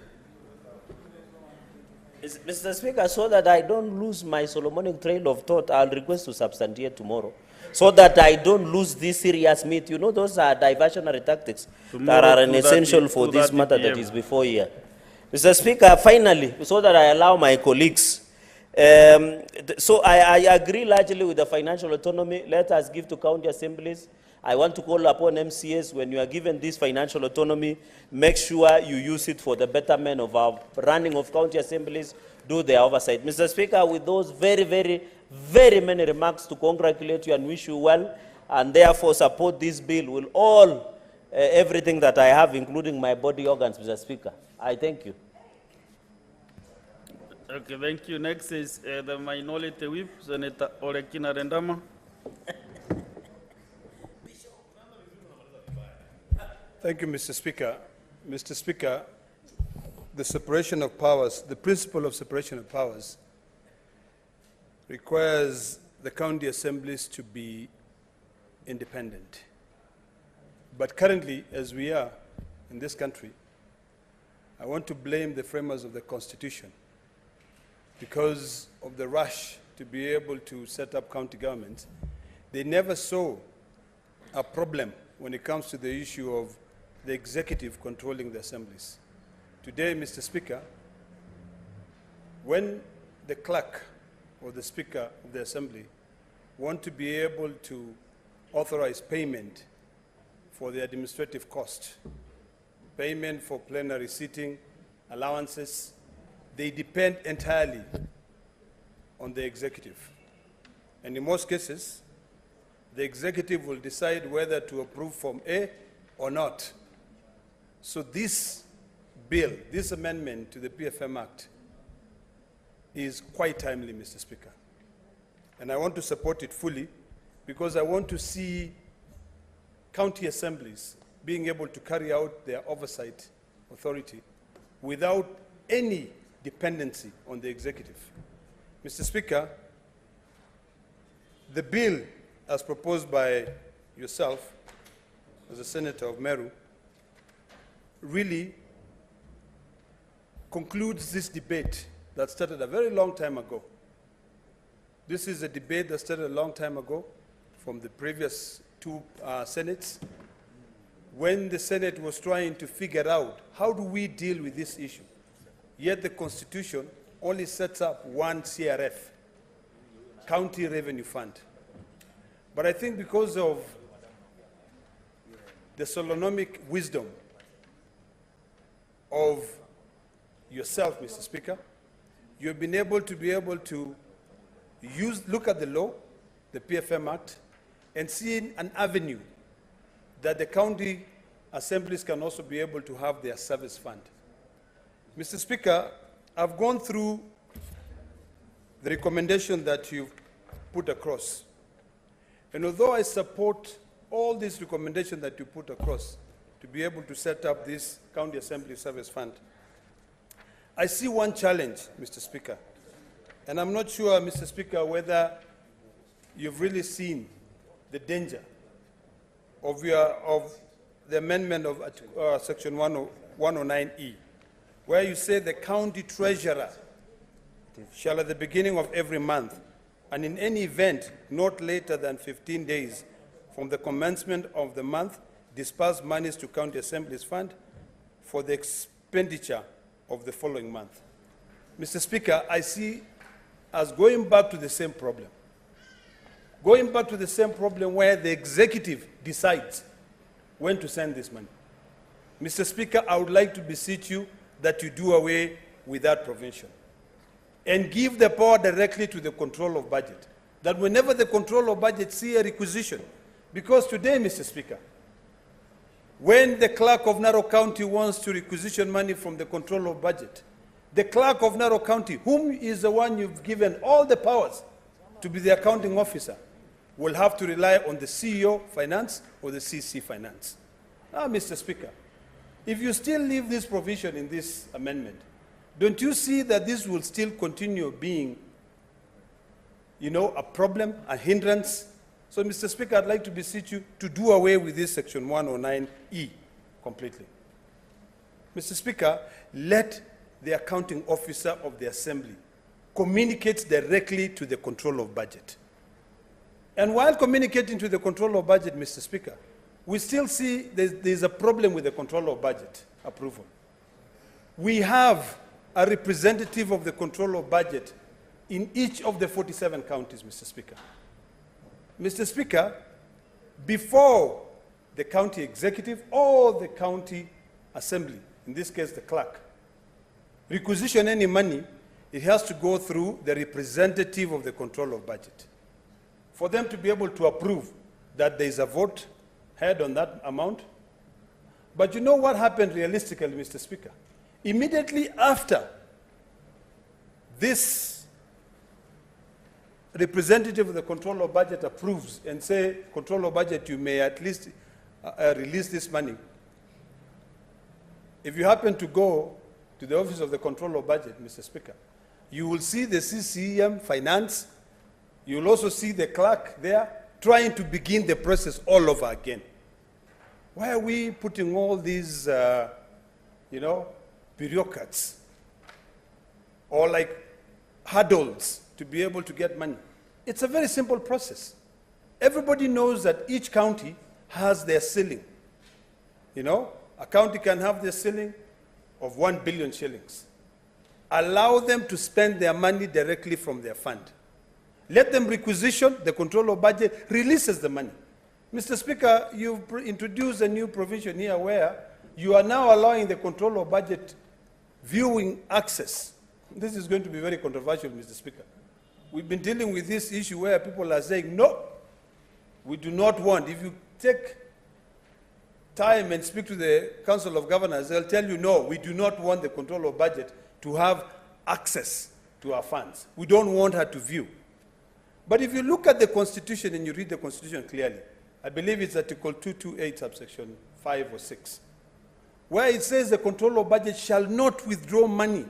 Mr. Speaker, so that I don't lose my Solomonic trail of thought, I'll request to substantiate tomorrow, so that I don't lose this serious meat. You know, those are diversionary tactics that are essential for this matter that is before here. Mr. Speaker, finally, so that I allow my colleagues, so I agree largely with the financial autonomy. Let us give to county assemblies. I want to call upon MCAs, when you are given this financial autonomy, make sure you use it for the betterment of our running of county assemblies, do their oversight. Mr. Speaker, with those very many remarks, to congratulate you and wish you well, and therefore support this bill with all, everything that I have, including my body organs, Mr. Speaker. I thank you. Okay, thank you. Next is the minority whip, Senator Olekina Rendama. Thank you, Mr. Speaker. Mr. Speaker, the separation of powers, the principle of separation of powers requires the county assemblies to be independent. But currently, as we are in this country, I want to blame the framers of the Constitution because of the rush to be able to set up county governments. They never saw a problem when it comes to the issue of the executive controlling the assemblies. Today, Mr. Speaker, when the clerk or the speaker of the assembly want to be able to authorize payment for the administrative cost, payment for plenary sitting, allowances, they depend entirely on the executive. And in most cases, the executive will decide whether to approve Form A or not. So this bill, this amendment to the PFM Act is quite timely, Mr. Speaker. And I want to support it fully because I want to see county assemblies being able to carry out their oversight authority without any dependency on the executive. Mr. Speaker, the bill as proposed by yourself as a senator of Meru really concludes this debate that started a very long time ago. This is a debate that started a long time ago from the previous two Senates, when the Senate was trying to figure out how do we deal with this issue. Yet the Constitution only sets up one CRF, County Revenue Fund. But I think because of the solenomic wisdom of yourself, Mr. Speaker, you have been able to look at the law, the PFM Act, and see an avenue that the county assemblies can also be able to have their service fund. Mr. Speaker, I've gone through the recommendation that you've put across. And although I support all these recommendations that you put across to be able to set up this county assembly service fund, I see one challenge, Mr. Speaker. And I'm not sure, Mr. Speaker, whether you've really seen the danger of the amendment of Section 109E, where you say the county treasurer shall at the beginning of every month, and in any event not later than 15 days from the commencement of the month, disperse monies to county assemblies fund for the expenditure of the following month. Mr. Speaker, I see us going back to the same problem. Going back to the same problem where the executive decides when to send this money. Mr. Speaker, I would like to beseech you that you do away with that provision and give the power directly to the control of budget. That whenever the control of budget see a requisition, because today, Mr. Speaker, when the clerk of Narok County wants to requisition money from the control of budget, the clerk of Narok County, whom is the one you've given all the powers to be the accounting officer, will have to rely on the CEO Finance or the CC Finance. Now, Mr. Speaker, if you still leave this provision in this amendment, don't you see that this will still continue being, a problem, a hindrance? So, Mr. Speaker, I'd like to beseech you to do away with this Section 109E completely. Mr. Speaker, let the accounting officer of the Assembly communicate directly to the control of budget. And while communicating to the control of budget, Mr. Speaker, we still see there's a problem with the control of budget approval. We have a representative of the control of budget in each of the 47 counties, Mr. Speaker. Mr. Speaker, before the county executive or the county assembly, in this case the clerk, requisition any money, it has to go through the representative of the control of budget for them to be able to approve that there is a vote held on that amount. But you know what happened realistically, Mr. Speaker? Immediately after this representative of the control of budget approves and say, control of budget, you may at least release this money. If you happen to go to the office of the control of budget, Mr. Speaker, you will see the CCM Finance. You will also see the clerk there trying to begin the process all over again. Why are we putting all these, bureaucrats or like hurdles to be able to get money? It's a very simple process. Everybody knows that each county has their ceiling. A county can have their ceiling of 1 billion shillings. Allow them to spend their money directly from their fund. Let them requisition, the control of budget releases the money. Mr. Speaker, you've introduced a new provision here where you are now allowing the control of budget viewing access this is going to be very controversial, Mr. Speaker. We've been dealing with this issue where people are saying, no, we do not want. If you take time and speak to the Council of Governors, they'll tell you, no, we do not want the control of budget to have access to our funds. We don't want her to view. But if you look at the Constitution and you read the Constitution clearly, I believe it's Article 228, subsection 5 or 6, where it says the control of budget shall not withdraw money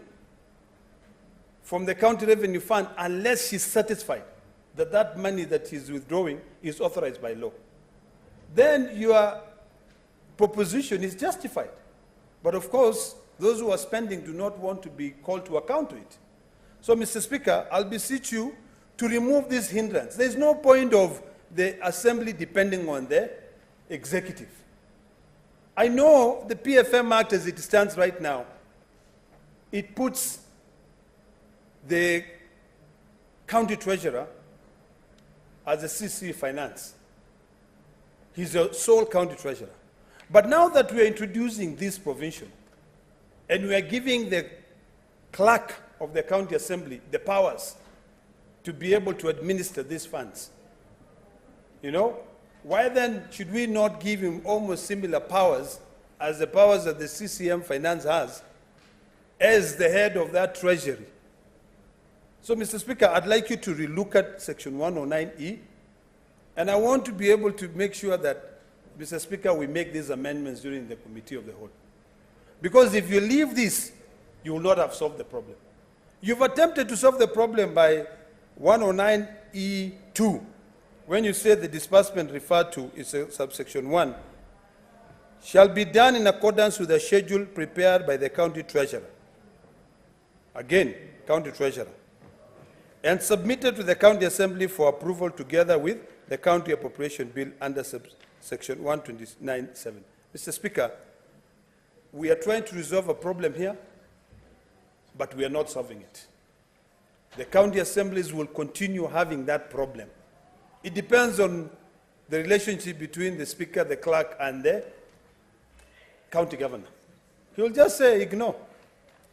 from the county revenue fund unless she's satisfied that that money that she's withdrawing is authorized by law. Then your proposition is justified. But of course, those who are spending do not want to be called to account to it. So, Mr. Speaker, I'll beseech you to remove this hindrance. There's no point of the Assembly depending on the executive. I know the PFM Act as it stands right now, it puts the county treasurer as a CC finance. He's a sole county treasurer. But now that we are introducing this provision and we are giving the clerk of the county assembly the powers to be able to administer these funds, you know, why then should we not give him almost similar powers as the powers that the CCM finance has as the head of that treasury? So, Mr. Speaker, I'd like you to relook at Section 109E, and I want to be able to make sure that, Mr. Speaker, we make these amendments during the Committee of the Whole. Because if you leave this, you will not have solved the problem. You've attempted to solve the problem by 109E2, when you say the disbursement referred to is subsection 1, shall be done in accordance with the schedule prepared by the county treasurer. Again, county treasurer. And submitted to the county assembly for approval together with the county appropriation bill under section 129(7). Mr. Speaker, we are trying to resolve a problem here, but we are not solving it. The county assemblies will continue having that problem. It depends on the relationship between the speaker, the clerk, and the county governor. He will just say, ignore.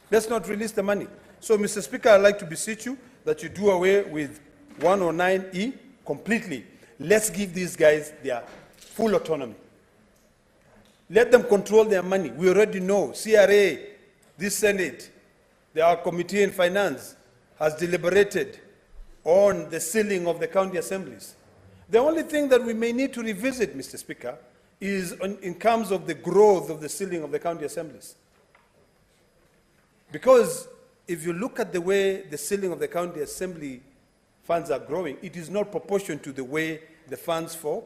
Let's not release the money. So, Mr. Speaker, I'd like to beseech you that you do away with 109E completely. Let's give these guys their full autonomy. Let them control their money. We already know CRA, this Senate, our Committee in Finance has deliberated on the ceiling of the county assemblies. The only thing that we may need to revisit, Mr. Speaker, is in terms of the growth of the ceiling of the county assemblies. Because if you look at the way the ceiling of the county assembly funds are growing, it is not proportional to the way the funds for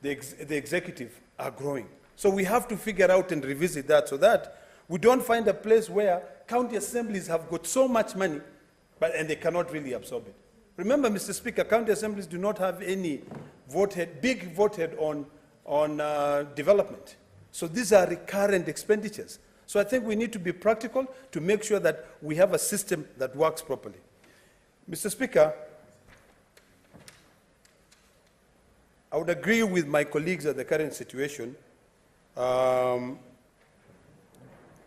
the executive are growing. So we have to figure out and revisit that so that we don't find a place where county assemblies have got so much money and they cannot really absorb it. Remember, Mr. Speaker, county assemblies do not have any big voted on development. So these are recurrent expenditures. So I think we need to be practical to make sure that we have a system that works properly. Mr. Speaker, I would agree with my colleagues that the current situation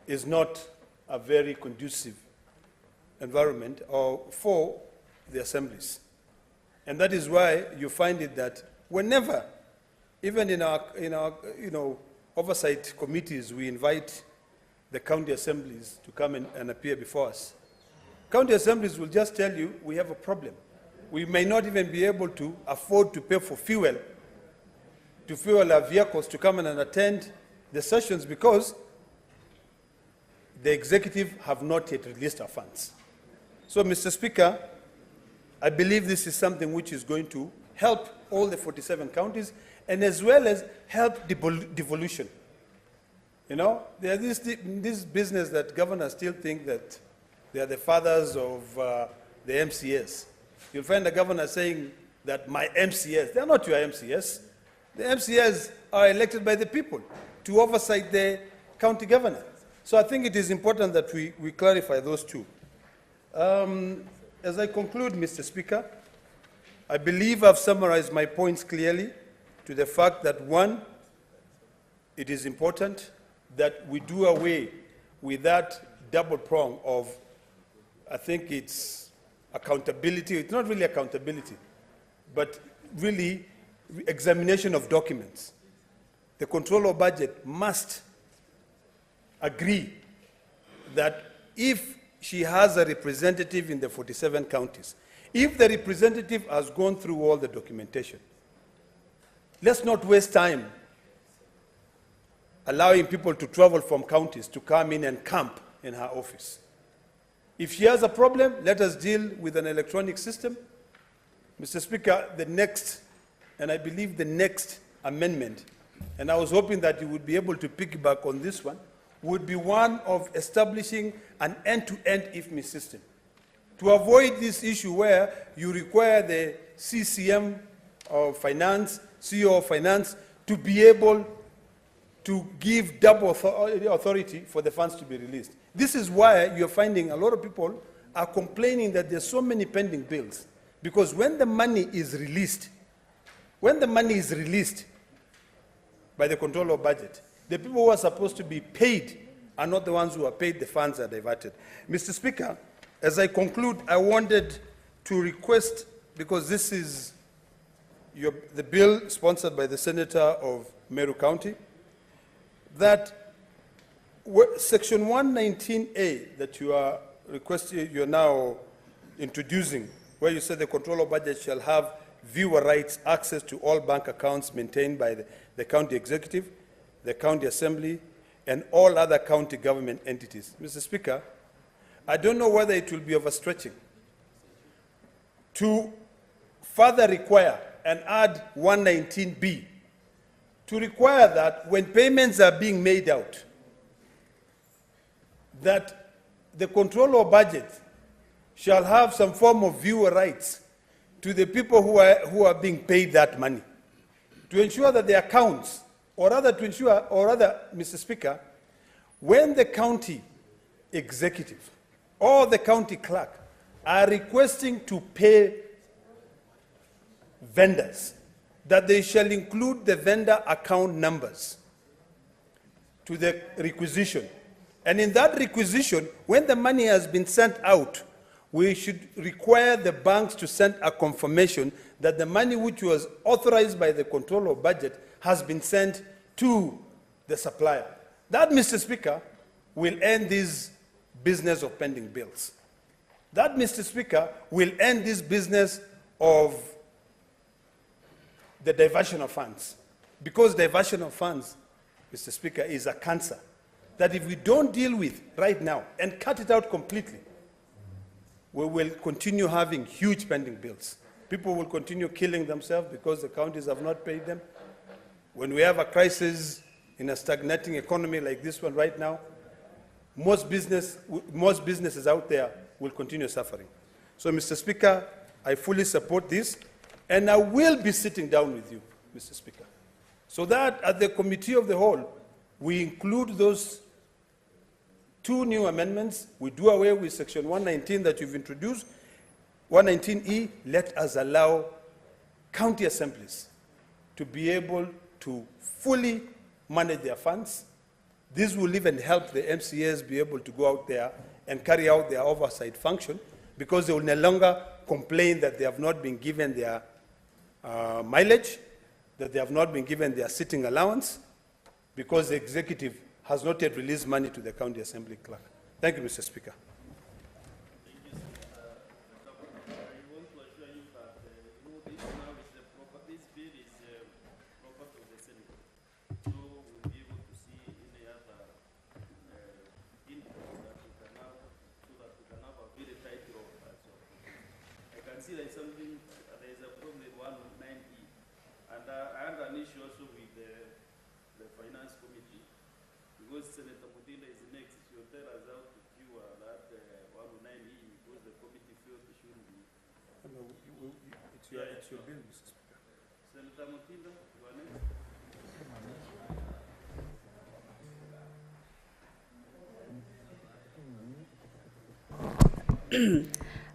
is not a very conducive environment for the assemblies. And that is why you find it that whenever, even in our oversight committees, we invite the county assemblies to come and appear before us. County assemblies will just tell you, we have a problem. We may not even be able to afford to pay for fuel, to fuel our vehicles to come and attend the sessions because the executive have not yet released our funds. So, Mr. Speaker, I believe this is something which is going to help all the 47 counties and as well as help devolution. You know, there's this business that governors still think that they are the fathers of the MCS. You'll find the governor saying that my MCS, they're not your MCS. The MCS are elected by the people to oversight the county governor. So I think it is important that we clarify those two. As I conclude, Mr. Speaker, I believe I've summarized my points clearly to the fact that, one, it is important that we do away with that double prong of I think it's accountability. It's not really accountability, but really examination of documents. The controller of budget must agree that if she has a representative in the 47 counties, if the representative has gone through all the documentation, let's not waste time allowing people to travel from counties to come in and camp in her office. If she has a problem, let us deal with an electronic system. Mr. Speaker, the next, and I believe the next amendment, and I was hoping that you would be able to piggyback on this one, would be one of establishing an end-to-end IFMI system to avoid this issue where you require the CCM of finance, CEO of finance, to be able to give double authority for the funds to be released. This is why you're finding a lot of people are complaining that there's so many pending bills, because when the money is released, by the controller of budget, the people who are supposed to be paid are not the ones who are paid, the funds are diverted. Mr. Speaker, as I conclude, I wanted to request, because this is the bill sponsored by the Senator of Meru County, that Section 119A that you are requesting, you are now introducing, where you say the controller of budget shall have viewer rights access to all bank accounts maintained by the county executive, the county assembly, and all other county government entities. Mr. Speaker, I don't know whether it will be overstretching to further require and add 119B to require that when payments are being made out, that the controller of budget shall have some form of viewer rights to the people who are being paid that money, to ensure that the accounts, or rather, Mr. Speaker, when the county executive or the county clerk are requesting to pay vendors, that they shall include the vendor account numbers to the requisition. And in that requisition, when the money has been sent out, we should require the banks to send a confirmation that the money which was authorized by the controller of budget has been sent to the supplier. That, Mr. Speaker, will end this business of pending bills. That, Mr. Speaker, will end this business of the diversion of funds. Because diversion of funds, Mr. Speaker, is a cancer that if we don't deal with right now and cut it out completely, we will continue having huge pending bills. People will continue killing themselves because the counties have not paid them. When we have a crisis in a stagnating economy like this one right now, most businesses out there will continue suffering. So, Mr. Speaker, I fully support this, and I will be sitting down with you, Mr. Speaker, so that at the Committee of the Whole, we include those two new amendments. We do away with Section 119 that you've introduced. 119E, let us allow county assemblies to be able to fully manage their funds. This will even help the MCAs be able to go out there and carry out their oversight function, because they will no longer complain that they have not been given their mileage, that they have not been given their sitting allowance, because the executive has not yet released money to the county assembly clerk. Thank you, Mr. Speaker. It's your bill, Mr. Speaker. Senator Mutinda, you are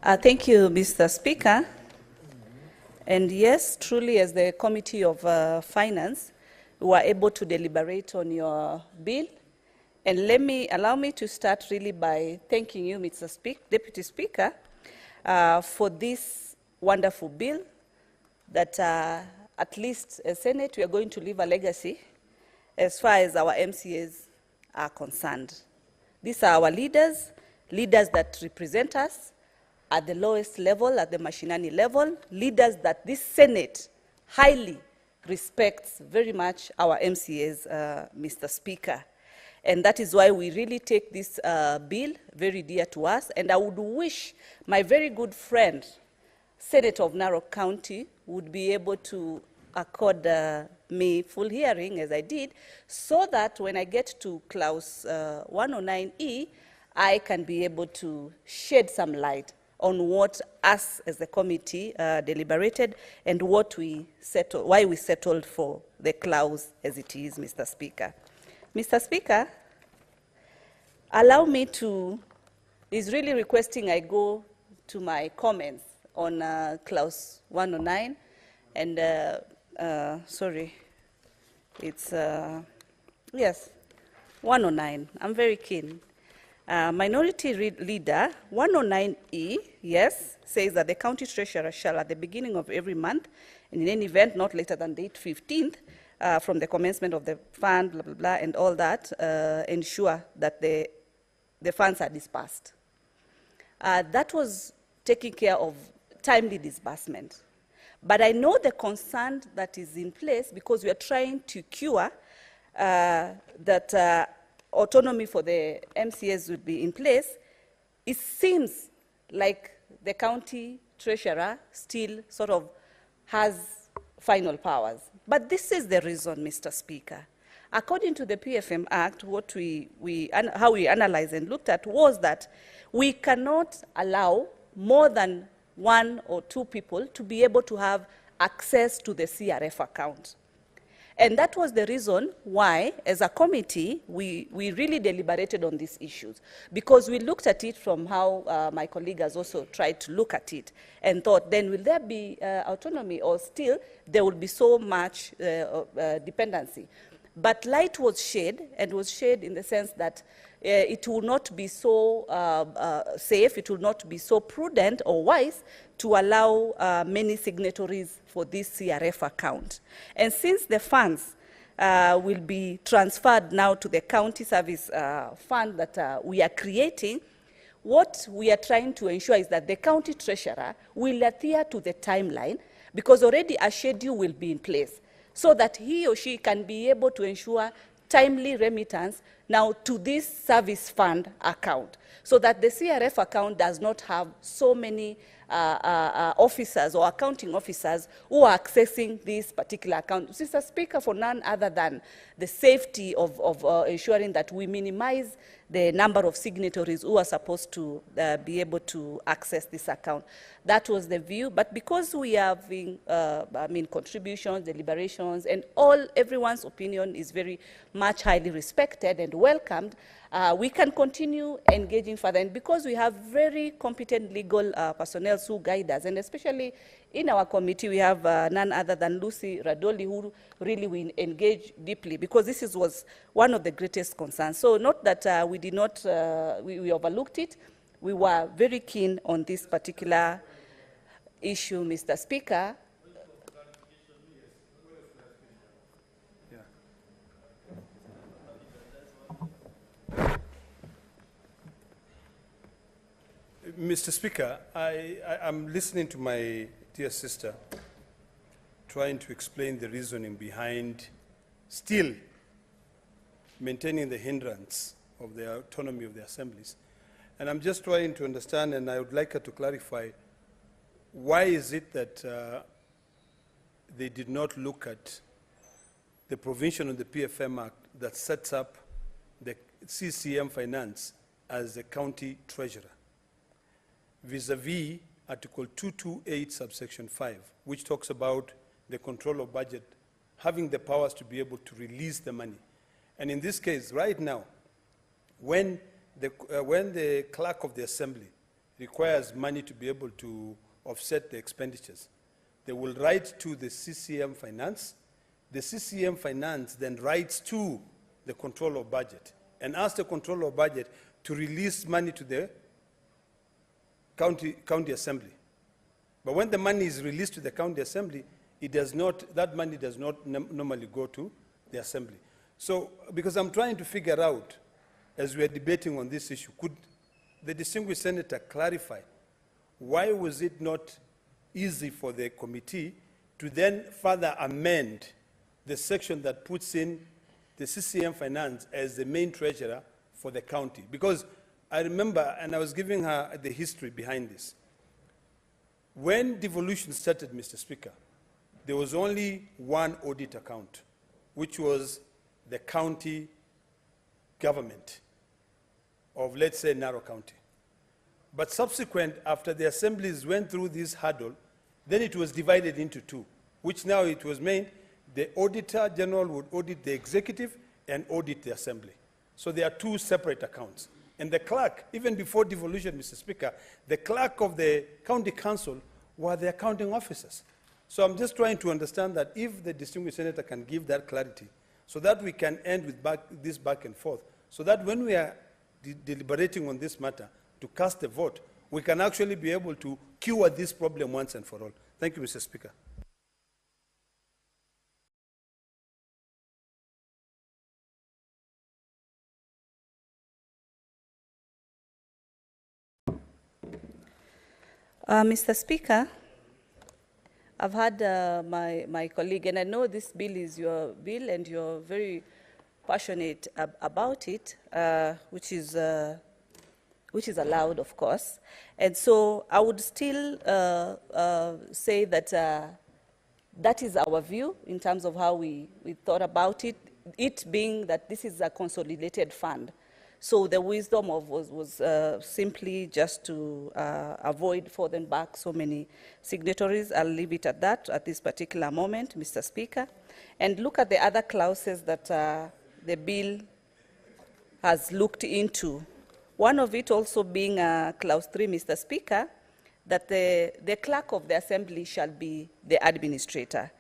next. Thank you, Mr. Speaker. And yes, truly, as the Committee of Finance, we were able to deliberate on your bill, And allow me to start really by thanking you, Mr. Deputy Speaker, for this wonderful bill that at least as Senate we are going to leave a legacy as far as our MCAs are concerned. These are our leaders that represent us at the lowest level, at the machinani level, leaders that this Senate highly respects very much our MCAs, Mr. Speaker. And that is why we really take this bill very dear to us. And I would wish my very good friend, Senator of Narok County, would be able to accord me full hearing, as I did, so that when I get to clause 109E, I can be able to shed some light on what us as the committee deliberated and what we settled, why we settled for the clause as it is, Mr. Speaker. Mr. Speaker, allow me to, is really requesting I go to my comments on clause 109, and sorry, it's, yes, 109, I'm very keen. Minority Leader, 109E, yes, says that the county treasurer shall, at the beginning of every month, and in any event not later than date 15th, from the commencement of the fund, blah, blah, blah, and all that, ensure that the funds are dispersed. That was taking care of timely disbursement. But I know the concern that is in place because we are trying to cure that autonomy for the MCAs would be in place. It seems like the county treasurer still sort of has final powers. But this is the reason, Mr. Speaker. According to the PFM Act, what how we analyzed and looked at was that we cannot allow more than 1 or 2 people to be able to have access to the CRF account. And that was the reason why, as a committee, we really deliberated on these issues, because we looked at it from how my colleague has also tried to look at it and thought, then will there be autonomy, or still there will be so much dependency? But light was shed, and was shed in the sense that it will not be so safe, it will not be so prudent or wise to allow many signatories for this CRF account. And since the funds will be transferred now to the county service fund that we are creating, what we are trying to ensure is that the county treasurer will adhere to the timeline, because already a schedule will be in place, so that he or she can be able to ensure timely remittance now to this service fund account, so that the CRF account does not have so many officers or accounting officers who are accessing this particular account. Mr. Speaker, for none other than the safety of ensuring that we minimize the number of signatories who are supposed to be able to access this account. That was the view, but because we are having, contributions, deliberations, and everyone's opinion is very much highly respected and welcomed, we can continue engaging further. And because we have very competent legal personnel who guide us, and especially in our committee, we have none other than Lucy Radoli, who really will engage deeply, because this was one of the greatest concerns. So not that we did not, we overlooked it. We were very keen on this particular issue, Mr. Speaker. Mr. Speaker, I'm listening to my dear sister trying to explain the reasoning behind still maintaining the hindrance of the autonomy of the assemblies. And I'm just trying to understand, and I would like her to clarify, why is it that they did not look at the provision of the PFM Act that sets up the CCM finance as the county treasurer, vis-a-vis Article 228, subsection 5, which talks about the control of budget, having the powers to be able to release the money. And in this case, right now, when the clerk of the assembly requires money to be able to offset the expenditures, they will write to the CCM finance. The CCM finance then writes to the control of budget and ask the Controller of Budget to release money to the county assembly. But when the money is released to the county assembly, that money does not normally go to the assembly. So, because I'm trying to figure out, as we are debating on this issue, could the distinguished senator clarify why was it not easy for the committee to then further amend the section that puts in the CCM Finance as the main treasurer for the county? Because I remember, and I was giving her the history behind this. When devolution started, Mr. Speaker, there was only one audit account, which was the county government of, let's say, Narok County. But subsequent, after the assemblies went through this hurdle, then it was divided into two, which now it was made the Auditor General would audit the executive and audit the assembly. So there are two separate accounts. And the clerk, even before devolution, Mr. Speaker, the clerk of the county council were the accounting officers. So I'm just trying to understand that if the distinguished senator can give that clarity, so that we can end with this back and forth, so that when we are deliberating on this matter to cast a vote, we can actually be able to cure this problem once and for all. Thank you, Mr. Speaker. Mr. Speaker, I've had my colleague, and I know this bill is your bill, and you're very passionate about it, which is allowed, of course. And so I would still say that that is our view in terms of how we thought about it, it being that this is a consolidated fund. So the wisdom was simply just to avoid forwarding back so many signatories. I'll leave it at that at this particular moment, Mr. Speaker. And look at the other clauses that the bill has looked into. One of it also being clause 3, Mr. Speaker, that the clerk of the assembly shall be the administrator.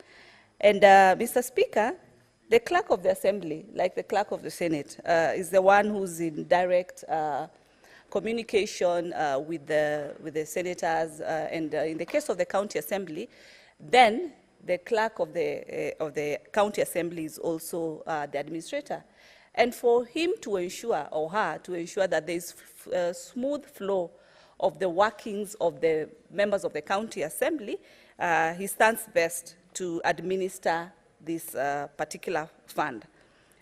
And Mr. Speaker, the clerk of the assembly, like the clerk of the Senate, is the one who's in direct communication with the senators, and in the case of the county assembly, then the clerk of the county assembly is also the administrator. And for him to ensure, or her to ensure, that there is a smooth flow of the workings of the members of the county assembly, he stands best to administer this particular fund.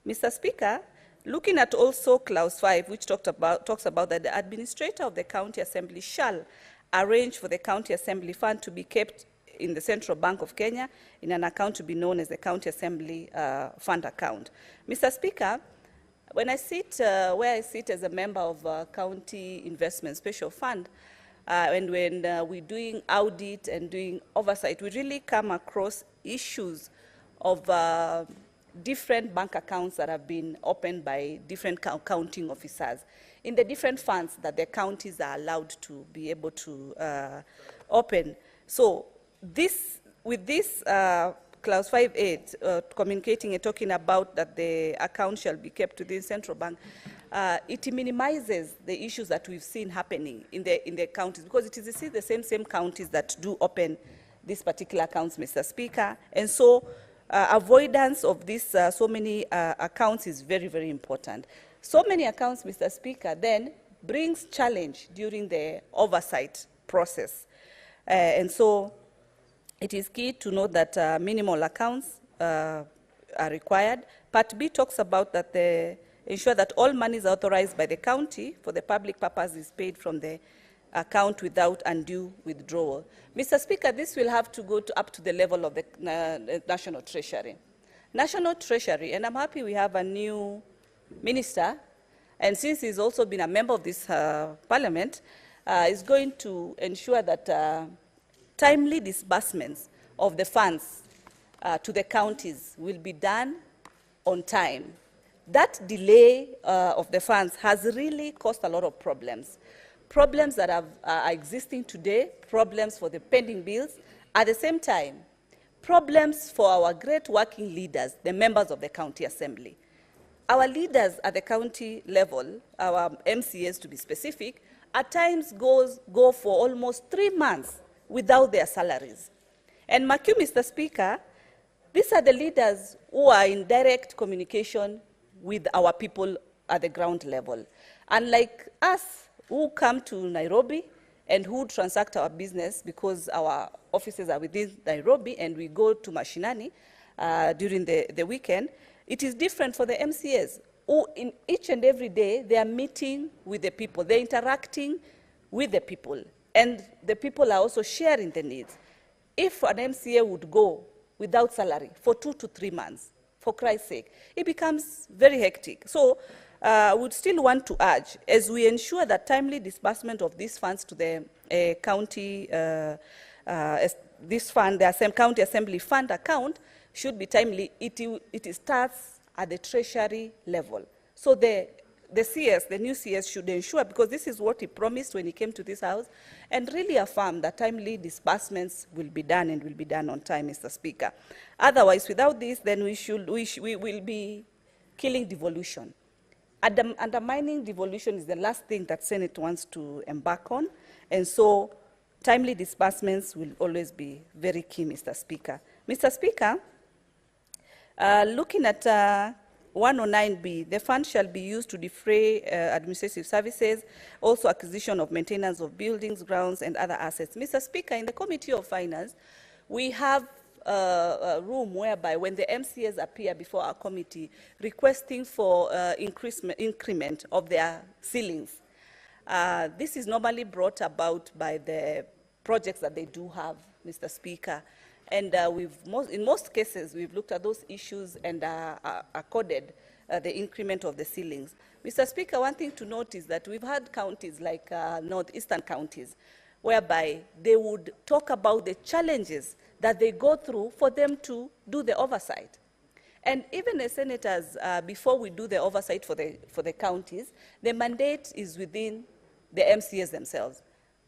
Mr. Speaker, looking at also clause 5, which talks about that the administrator of the county assembly shall arrange for the county assembly fund to be kept in the Central Bank of Kenya in an account to be known as the county assembly fund account. Mr. Speaker, when I sit where I sit as a member of County Investment Special Fund, and when we're doing audit and doing oversight, we really come across issues of different bank accounts that have been opened by different accounting officers in the different funds that the counties are allowed to be able to open. So with this clause 5.8, communicating and talking about that the account shall be kept within central bank, it minimizes the issues that we've seen happening in the counties, because it is the same counties that do open these particular accounts, Mr. Speaker. And so avoidance of this so many accounts is very, very important. So many accounts, Mr. Speaker, then brings challenge during the oversight process. And so it is key to note that minimal accounts are required. Part B talks about that ensure that all monies authorized by the county for the public purpose is paid from the account without undue withdrawal. Mr. Speaker, this will have to go up to the level of the National Treasury. National Treasury, and I'm happy we have a new minister, and since he's also been a member of this parliament, is going to ensure that timely disbursements of the funds to the counties will be done on time. That delay of the funds has really caused a lot of problems. Problems that are existing today, problems for the pending bills. At the same time, problems for our great working leaders, the members of the county assembly. our leaders at the county level, our MCAs to be specific, at times go for almost 3 months without their salaries. And mark you, Mr. Speaker, these are the leaders who are in direct communication with our people at the ground level. Unlike us, who come to Nairobi and who transact our business because our offices are within Nairobi and we go to Mashinani during the weekend, it is different for the MCAs, who in each and every day they are meeting with the people, they're interacting with the people, and the people are also sharing the needs. If an MCA would go without salary for 2 to 3 months, for Christ's sake, it becomes very hectic. So I would still want to urge, as we ensure that timely disbursement of these funds to the county, this fund, the county assembly fund account, should be timely. It starts at the treasury level. So the CS, the new CS, should ensure, because this is what he promised when he came to this house, and really affirm that timely disbursements will be done and will be done on time, Mr. Speaker. Otherwise, without this, then we will be killing devolution. Undermining devolution is the last thing that Senate wants to embark on, and so timely disbursements will always be very key, Mr. Speaker. Mr. Speaker, looking at 109B, the fund shall be used to defray administrative services, also acquisition of maintenance of buildings, grounds, and other assets. Mr. Speaker, in the Committee of Finance, we have a room whereby when the MCAs appear before our committee requesting for increment of their ceilings, this is normally brought about by the projects that they do have, Mr. Speaker. And in most cases, we've looked at those issues and accorded the increment of the ceilings. Mr. Speaker, one thing to note is that we've had counties like northeastern counties, whereby they would talk about the challenges that they go through for them to do the oversight. And even as senators, before we do the oversight for the counties, the mandate is within the MCAs themselves.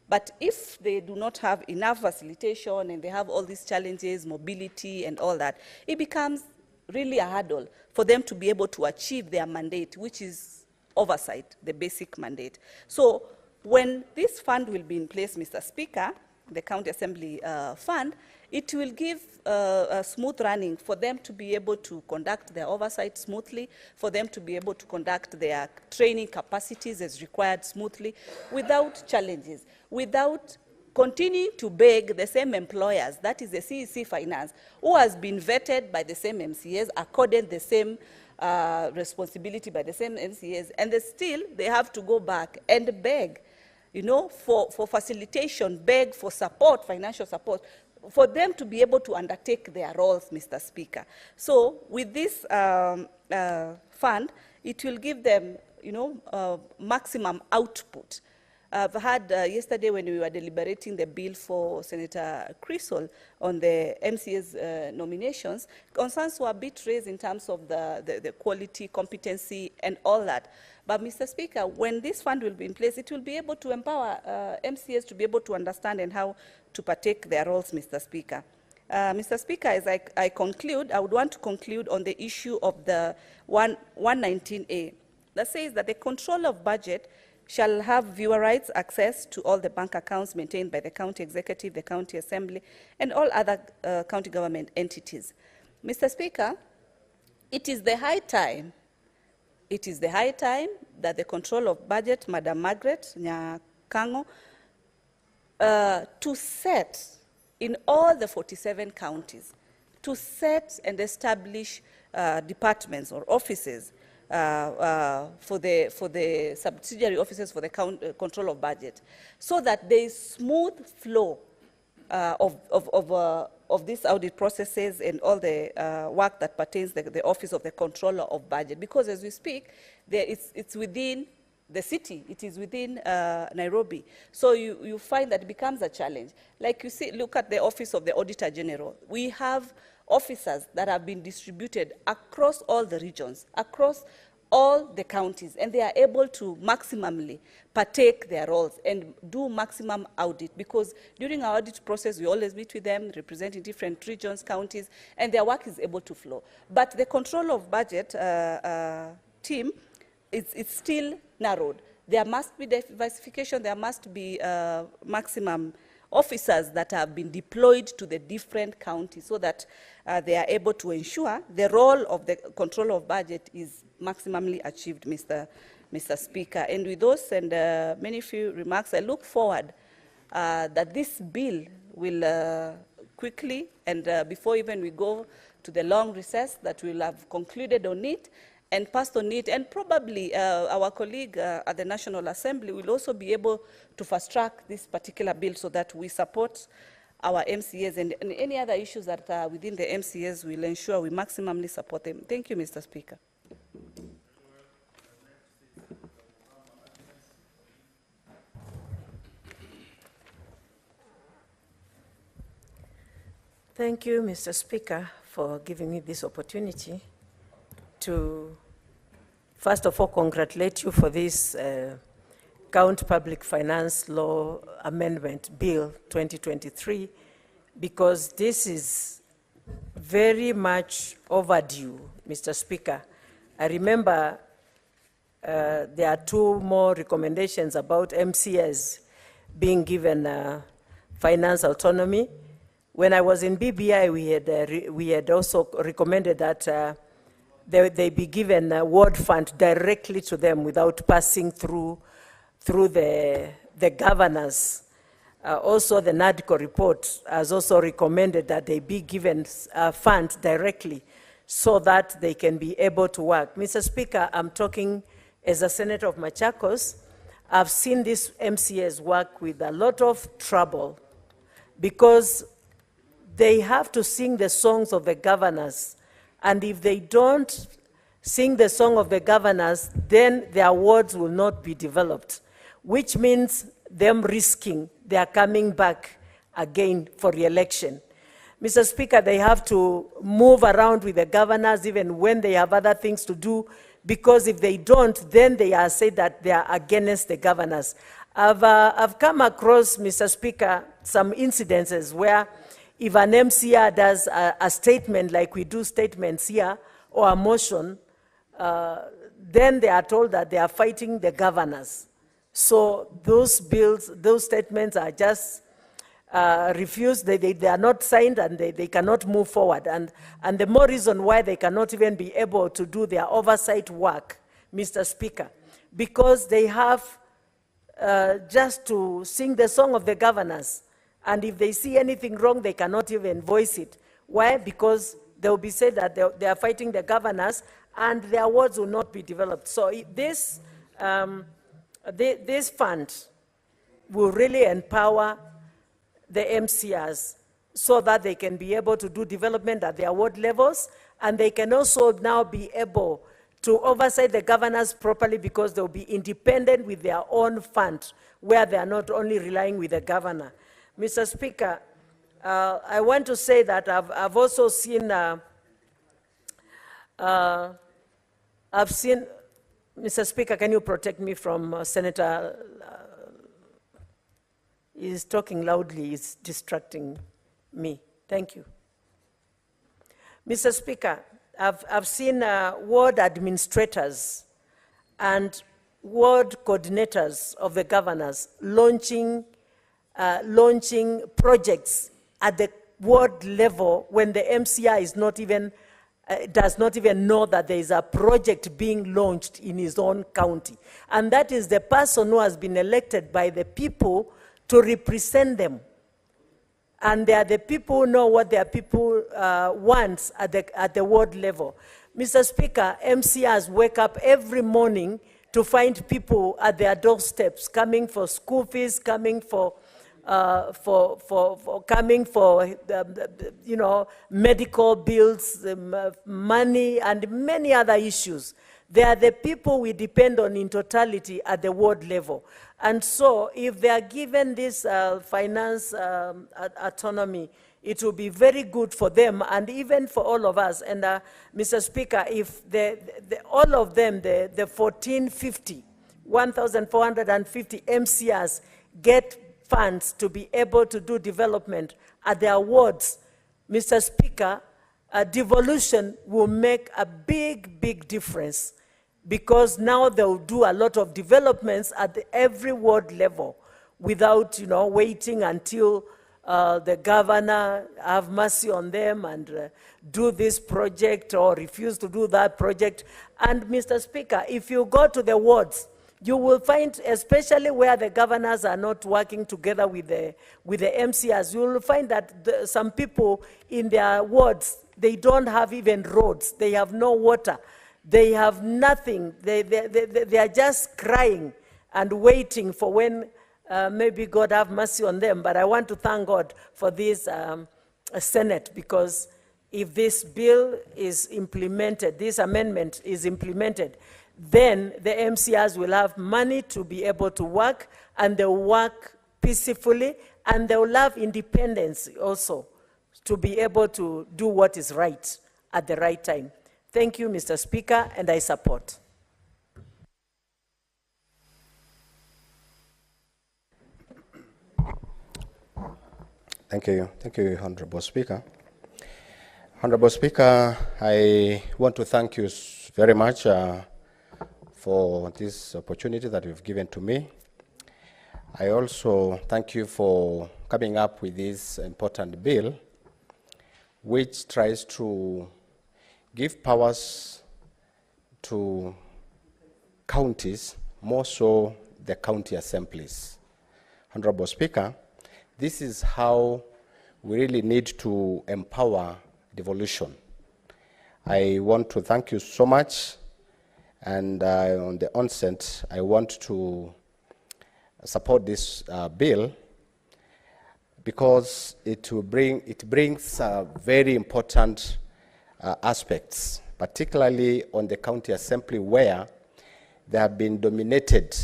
But if they do not have enough facilitation and they have all these challenges, mobility and all that, it becomes really a hurdle for them to be able to achieve their mandate, which is oversight, the basic mandate. So when this fund will be in place, Mr. Speaker, the County Assembly Fund, it will give a smooth running for them to be able to conduct their oversight smoothly, for them to be able to conduct their training capacities as required smoothly, without challenges, without continuing to beg the same employers, that is the CEC Finance, who has been vetted by the same MCAs, accorded the same responsibility by the same MCAs, and they have to go back and beg, you know, for facilitation, beg for support, financial support, for them to be able to undertake their roles, Mr. Speaker. So with this fund, it will give them, you know, maximum output. I've had yesterday when we were deliberating the bill for Senator Crisol on the MCA's nominations, concerns were a bit raised in terms of the quality, competency, and all that. But, Mr. Speaker, when this fund will be in place, it will be able to empower MCAs to be able to understand and how to partake their roles, Mr. Speaker. Mr. Speaker, as I conclude, I would want to conclude on the issue of the 119A that says that the controller of budget shall have viewer rights, access to all the bank accounts maintained by the county executive, the county assembly, and all other county government entities. Mr. Speaker, it is the high time that the control of budget, Madam Margaret Nyakango, to set in all the 47 counties, to set and establish departments or offices for the subsidiary offices for the control of budget, so that there is smooth flow of these audit processes and all the work that pertains to the office of the controller of budget. Because as we speak, it's within the city, it is within Nairobi. So you find that it becomes a challenge. Like you see, look at the office of the Auditor General. We have officers that have been distributed across all the regions, across all the counties, and they are able to maximally partake their roles and do maximum audit, because during our audit process, we always meet with them, representing different regions, counties, and their work is able to flow. But the control of budget, team, it's still narrowed. There must be diversification, there must be maximum officers that have been deployed to the different counties so that they are able to ensure the role of the control of budget is maximally achieved, Mr. Speaker. And with those and many few remarks, I look forward that this bill will quickly, and before even we go to the long recess, that we'll have concluded on it and passed on it, and probably our colleague at the National Assembly will also be able to fast-track this particular bill so that we support our MCAs and any other issues that are within the MCAs will ensure we maximally support them. Thank you, Mr. Speaker. Thank you, Mr. Speaker, for giving me this opportunity to, first of all, congratulate you for this County Public Finance Law Amendment Bill 2023, because this is very much overdue, Mr. Speaker. I remember there are 2 more recommendations about MCAs being given finance autonomy. When I was in BBI, we had also recommended that they be given a ward fund directly to them without passing through the governors. Also, the NADCO report has also recommended that they be given funds directly so that they can be able to work. Mr. Speaker, I'm talking as a senator of Machakos. I've seen these MCAs work with a lot of trouble because they have to sing the songs of the governors. And if they don't sing the song of the governors, then their wards will not be developed, which means them risking their coming back again for re-election. Mr. Speaker, they have to move around with the governors even when they have other things to do, because if they don't, then they are said that they are against the governors. I've come across, Mr. Speaker, some incidences where if an MCA does a statement like we do statements here, or a motion, then they are told that they are fighting the governors. So those bills, those statements are just refused, they are not signed, and they cannot move forward. And the more reason why they cannot even be able to do their oversight work, Mr. Speaker, because they have just to sing the song of the governors. And if they see anything wrong, they cannot even voice it. Why? Because they will be said that they are fighting the governors and their wards will not be developed. So this fund will really empower the MCRs so that they can be able to do development at their ward levels, and they can also now be able to oversight the governors properly because they'll be independent with their own fund, where they are not only relying with the governor. Mr. Speaker, I want to say that I've also seen, Mr. Speaker, can you protect me from Senator, he's talking loudly, he's distracting me. Thank you. Mr. Speaker, I've seen ward administrators and ward coordinators of the governors launching projects at the ward level when the MCI is not even, does not even know that there is a project being launched in his own county. And that is the person who has been elected by the people to represent them. And they are the people who know what their people want at the ward level. Mr. Speaker, MCIs wake up every morning to find people at their doorsteps coming for school fees, coming for medical bills, money, and many other issues. They are the people we depend on in totality at the ward level. And so if they are given this finance autonomy, it will be very good for them and even for all of us. And Mr. Speaker, if all of them, the 1,450 MCRs get funds to be able to do development at their wards, Mr. Speaker, devolution will make a big, big difference because now they'll do a lot of developments at every ward level without, waiting until the governor have mercy on them and do this project or refuse to do that project. And Mr. Speaker, if you go to the wards, you will find, especially where the governors are not working together with the MCRs, you will find that some people in their wards, they don't have even roads, they have no water, they have nothing, they are just crying and waiting for when maybe God have mercy on them. But I want to thank God for this Senate, because if this bill is implemented, this amendment is implemented, then the MCRs will have money to be able to work, and they'll work peacefully, and they'll have independence also to be able to do what is right at the right time. Thank you, Mr. Speaker, and I support. Thank you, Honorable Speaker. Honorable Speaker, I want to thank you very much for this opportunity that you've given to me. I also thank you for coming up with this important bill, which tries to give powers to counties, more so the county assemblies. Honorable Speaker, this is how we really need to empower devolution. I want to thank you so much, and on the onset, I want to support this bill because it brings very important aspects, particularly on the county assembly, where they have been dominated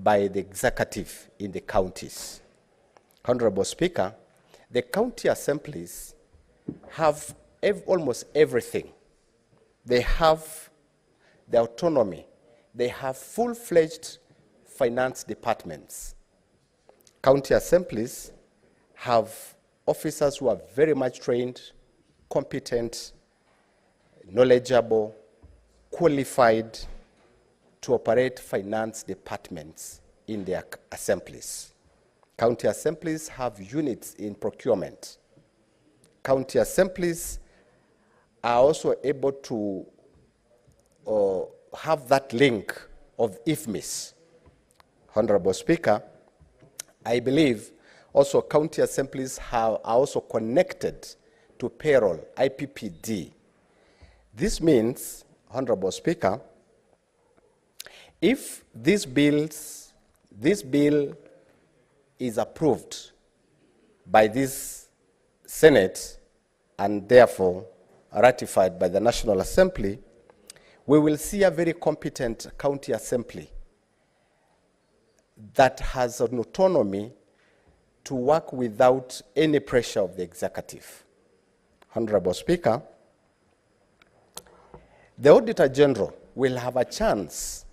by the executive in the counties. Honorable Speaker, the county assemblies have almost everything. They have the autonomy. They have full-fledged finance departments. County assemblies have officers who are very much trained, competent, knowledgeable, qualified to operate finance departments in their assemblies. County assemblies have units in procurement. County assemblies are also able to have that link of IFMIS. Honorable Speaker, I believe also county assemblies are also connected to payroll, IPPD. This means, Honorable Speaker, if this bill is approved by this Senate and therefore ratified by the National Assembly, we will see a very competent county assembly that has an autonomy to work without any pressure of the executive. Honorable Speaker, the Auditor General will have a chance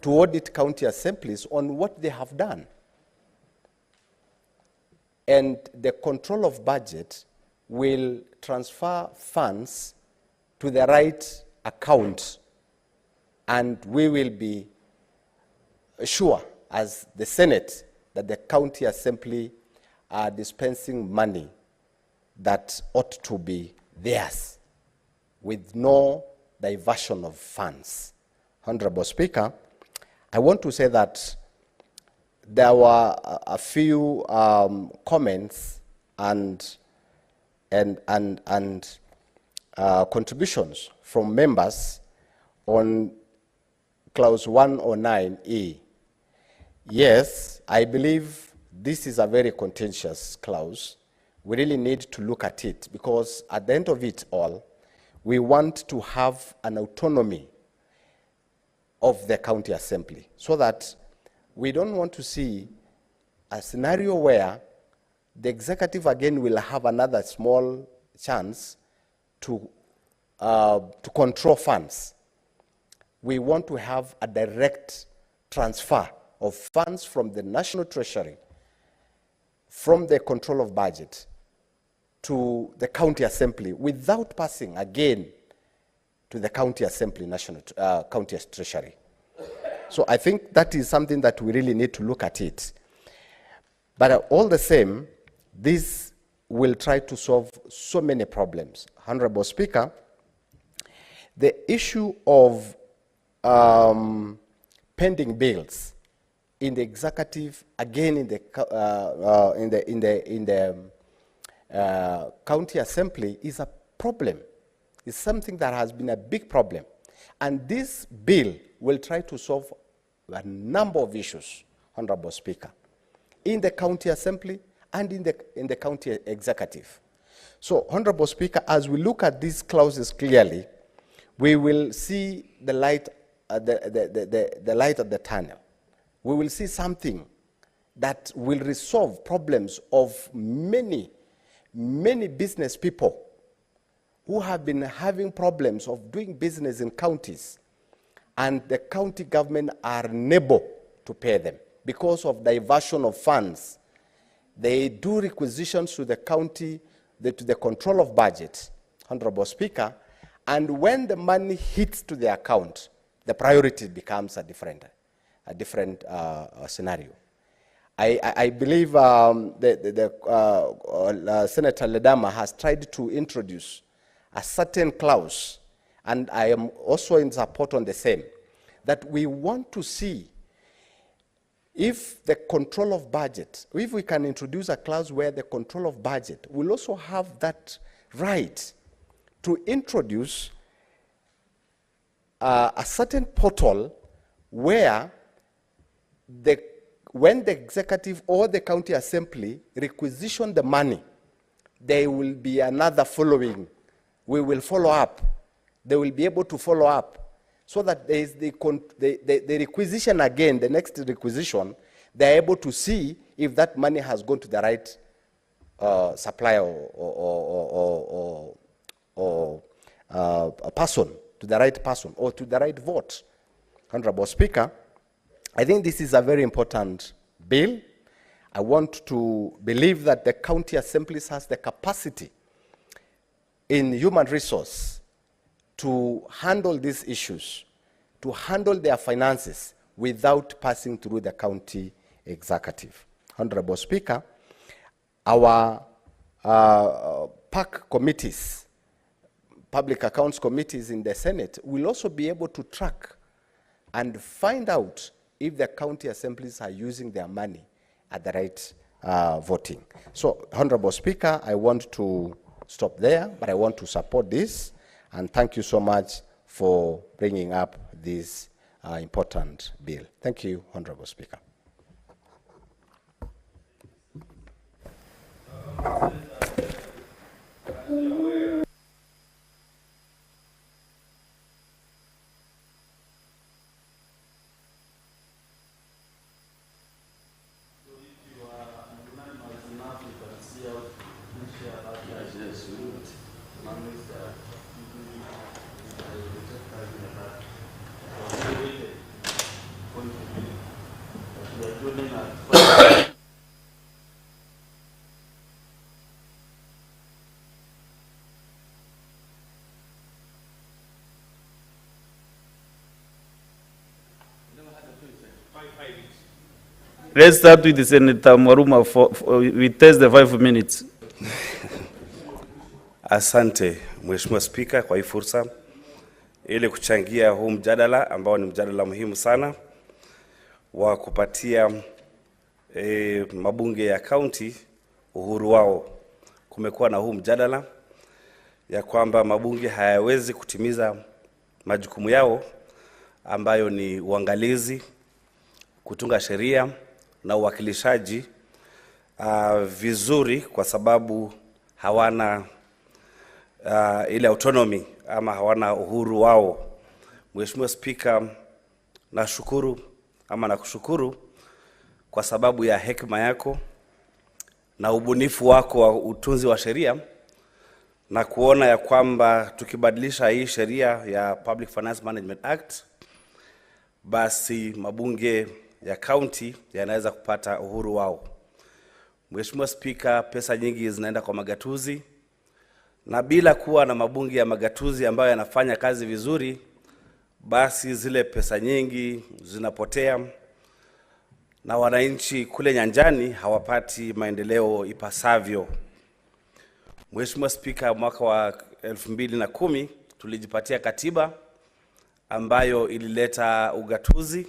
to audit county assemblies on what they have done. And the control of budget will transfer funds to the right account, and we will be sure as the Senate that the county assembly are dispensing money that ought to be theirs with no diversion of funds. Honorable Speaker, I want to say that there were a few comments and contributions from members on clause 109E. Yes, I believe this is a very contentious clause. We really need to look at it because at the end of it all, we want to have an autonomy of the county assembly so that we don't want to see a scenario where the executive again will have another small chance to control funds. We want to have a direct transfer of funds from the National Treasury, from the control of budget, to the county assembly without passing again to the county assembly, county treasury. So I think that is something that we really need to look at it. But all the same, this will try to solve so many problems. Honorable Speaker, the issue of pending bills in the executive, again in the county assembly, is a problem. It's something that has been a big problem. And this bill will try to solve a number of issues, Honorable Speaker, in the county assembly and in the county executive. So, Honorable Speaker, as we look at these clauses clearly, we will see the light, the light at the tunnel. We will see something that will resolve problems of many business people who have been having problems of doing business in counties, and the county government are unable to pay them because of diversion of funds. They do requisitions to the county, to the control of budget, Honorable Speaker, and when the money hits to the account, the priority becomes a different scenario. I believe Senator Ledama has tried to introduce a certain clause, and I am also in support on the same, that we want to see if the control of budget, if we can introduce a clause where the control of budget will also have that right to introduce a certain portal where when the executive or the county assembly requisition the money, there will be another following. We will follow up. They will be able to follow up so that there is the requisition again, the next requisition, they're able to see if that money has gone to the right supplier or a person, to the right person or to the right vote. Honorable Speaker, I think this is a very important bill. I want to believe that the county assemblies has the capacity in human resource to handle these issues, to handle their finances without passing through the county executive. Honorable Speaker, our PAC committees, public accounts committees in the Senate, will also be able to track and find out if the county assemblies are using their money at the right voting. So, Honorable Speaker, I want to stop there, but I want to support this, and thank you so much for bringing up this important bill. Thank you, Honorable Speaker. Let's start with the Senator Mwaruma we test the 5 minutes. Asante Mheshimiwa Spika kwa hii fursa ili kuchangia huu mjadala ambao ni mjadala muhimu sana wa kupatia mabunge ya county uhuru wao. Kumekuwa na huu mjadala ya kwamba mabunge hayawezi kutimiza majukumu yao ambayo ni uangalizi, kutunga sheria na uwakilishaji vizuri kwa sababu hawana ile autonomy ama hawana uhuru wao. Mheshimiwa Spika, nakushukuru kwa sababu ya hekima yako na ubunifu wako wa utunzi wa sheria na kuona ya kwamba tukibadilisha hii sheria ya Public Finance Management Act, basi mabunge ya county yanaweza kupata uhuru wao. Mheshimiwa Spika, pesa nyingi zinaenda kwa magatuzi, na bila kuwa na mabunge ya magatuzi ambayo yanafanya kazi vizuri, basi zile pesa nyingi zinapotea na wananchi kule nyanjani hawapati maendeleo ipasavyo. Mheshimiwa Spika, mwaka wa 2010 tulijipatia katiba ambayo ilileta ugatuzi,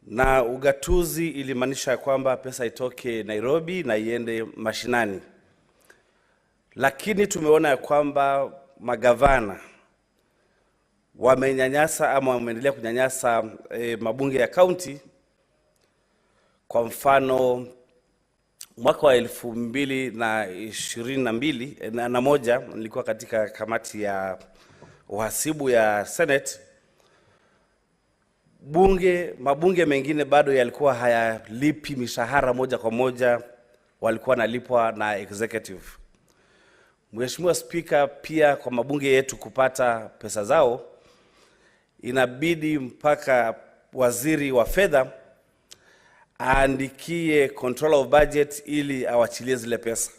na ugatuzi ilimaanisha kwamba pesa itoke Nairobi na iende mashinani. Lakini tumeona ya kwamba magavana wamenyanyasa ama wameendelea kunyanyasa mabunge ya kaunti. Kwa mfano, mwaka wa 2021 nilikuwa katika kamati ya uhasibu ya Senate. Mabunge mengine bado yalikuwa hayalipi mishahara moja kwa moja, walikuwa nalipwa na executive. Mheshimiwa Spika, pia kwa mabunge yetu kupata pesa zao, inabidi mpaka waziri wa fedha aandikie control of budget ili awachilie zile pesa.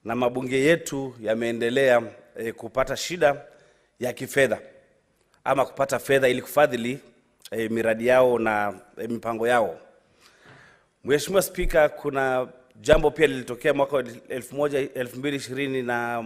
Na mabunge yetu yameendelea kupata shida ya kifedha ama kupata fedha ili kufadhili miradi yao na mipango yao. Mheshimiwa Spika, kuna jambo pia lilitokea mwaka 2021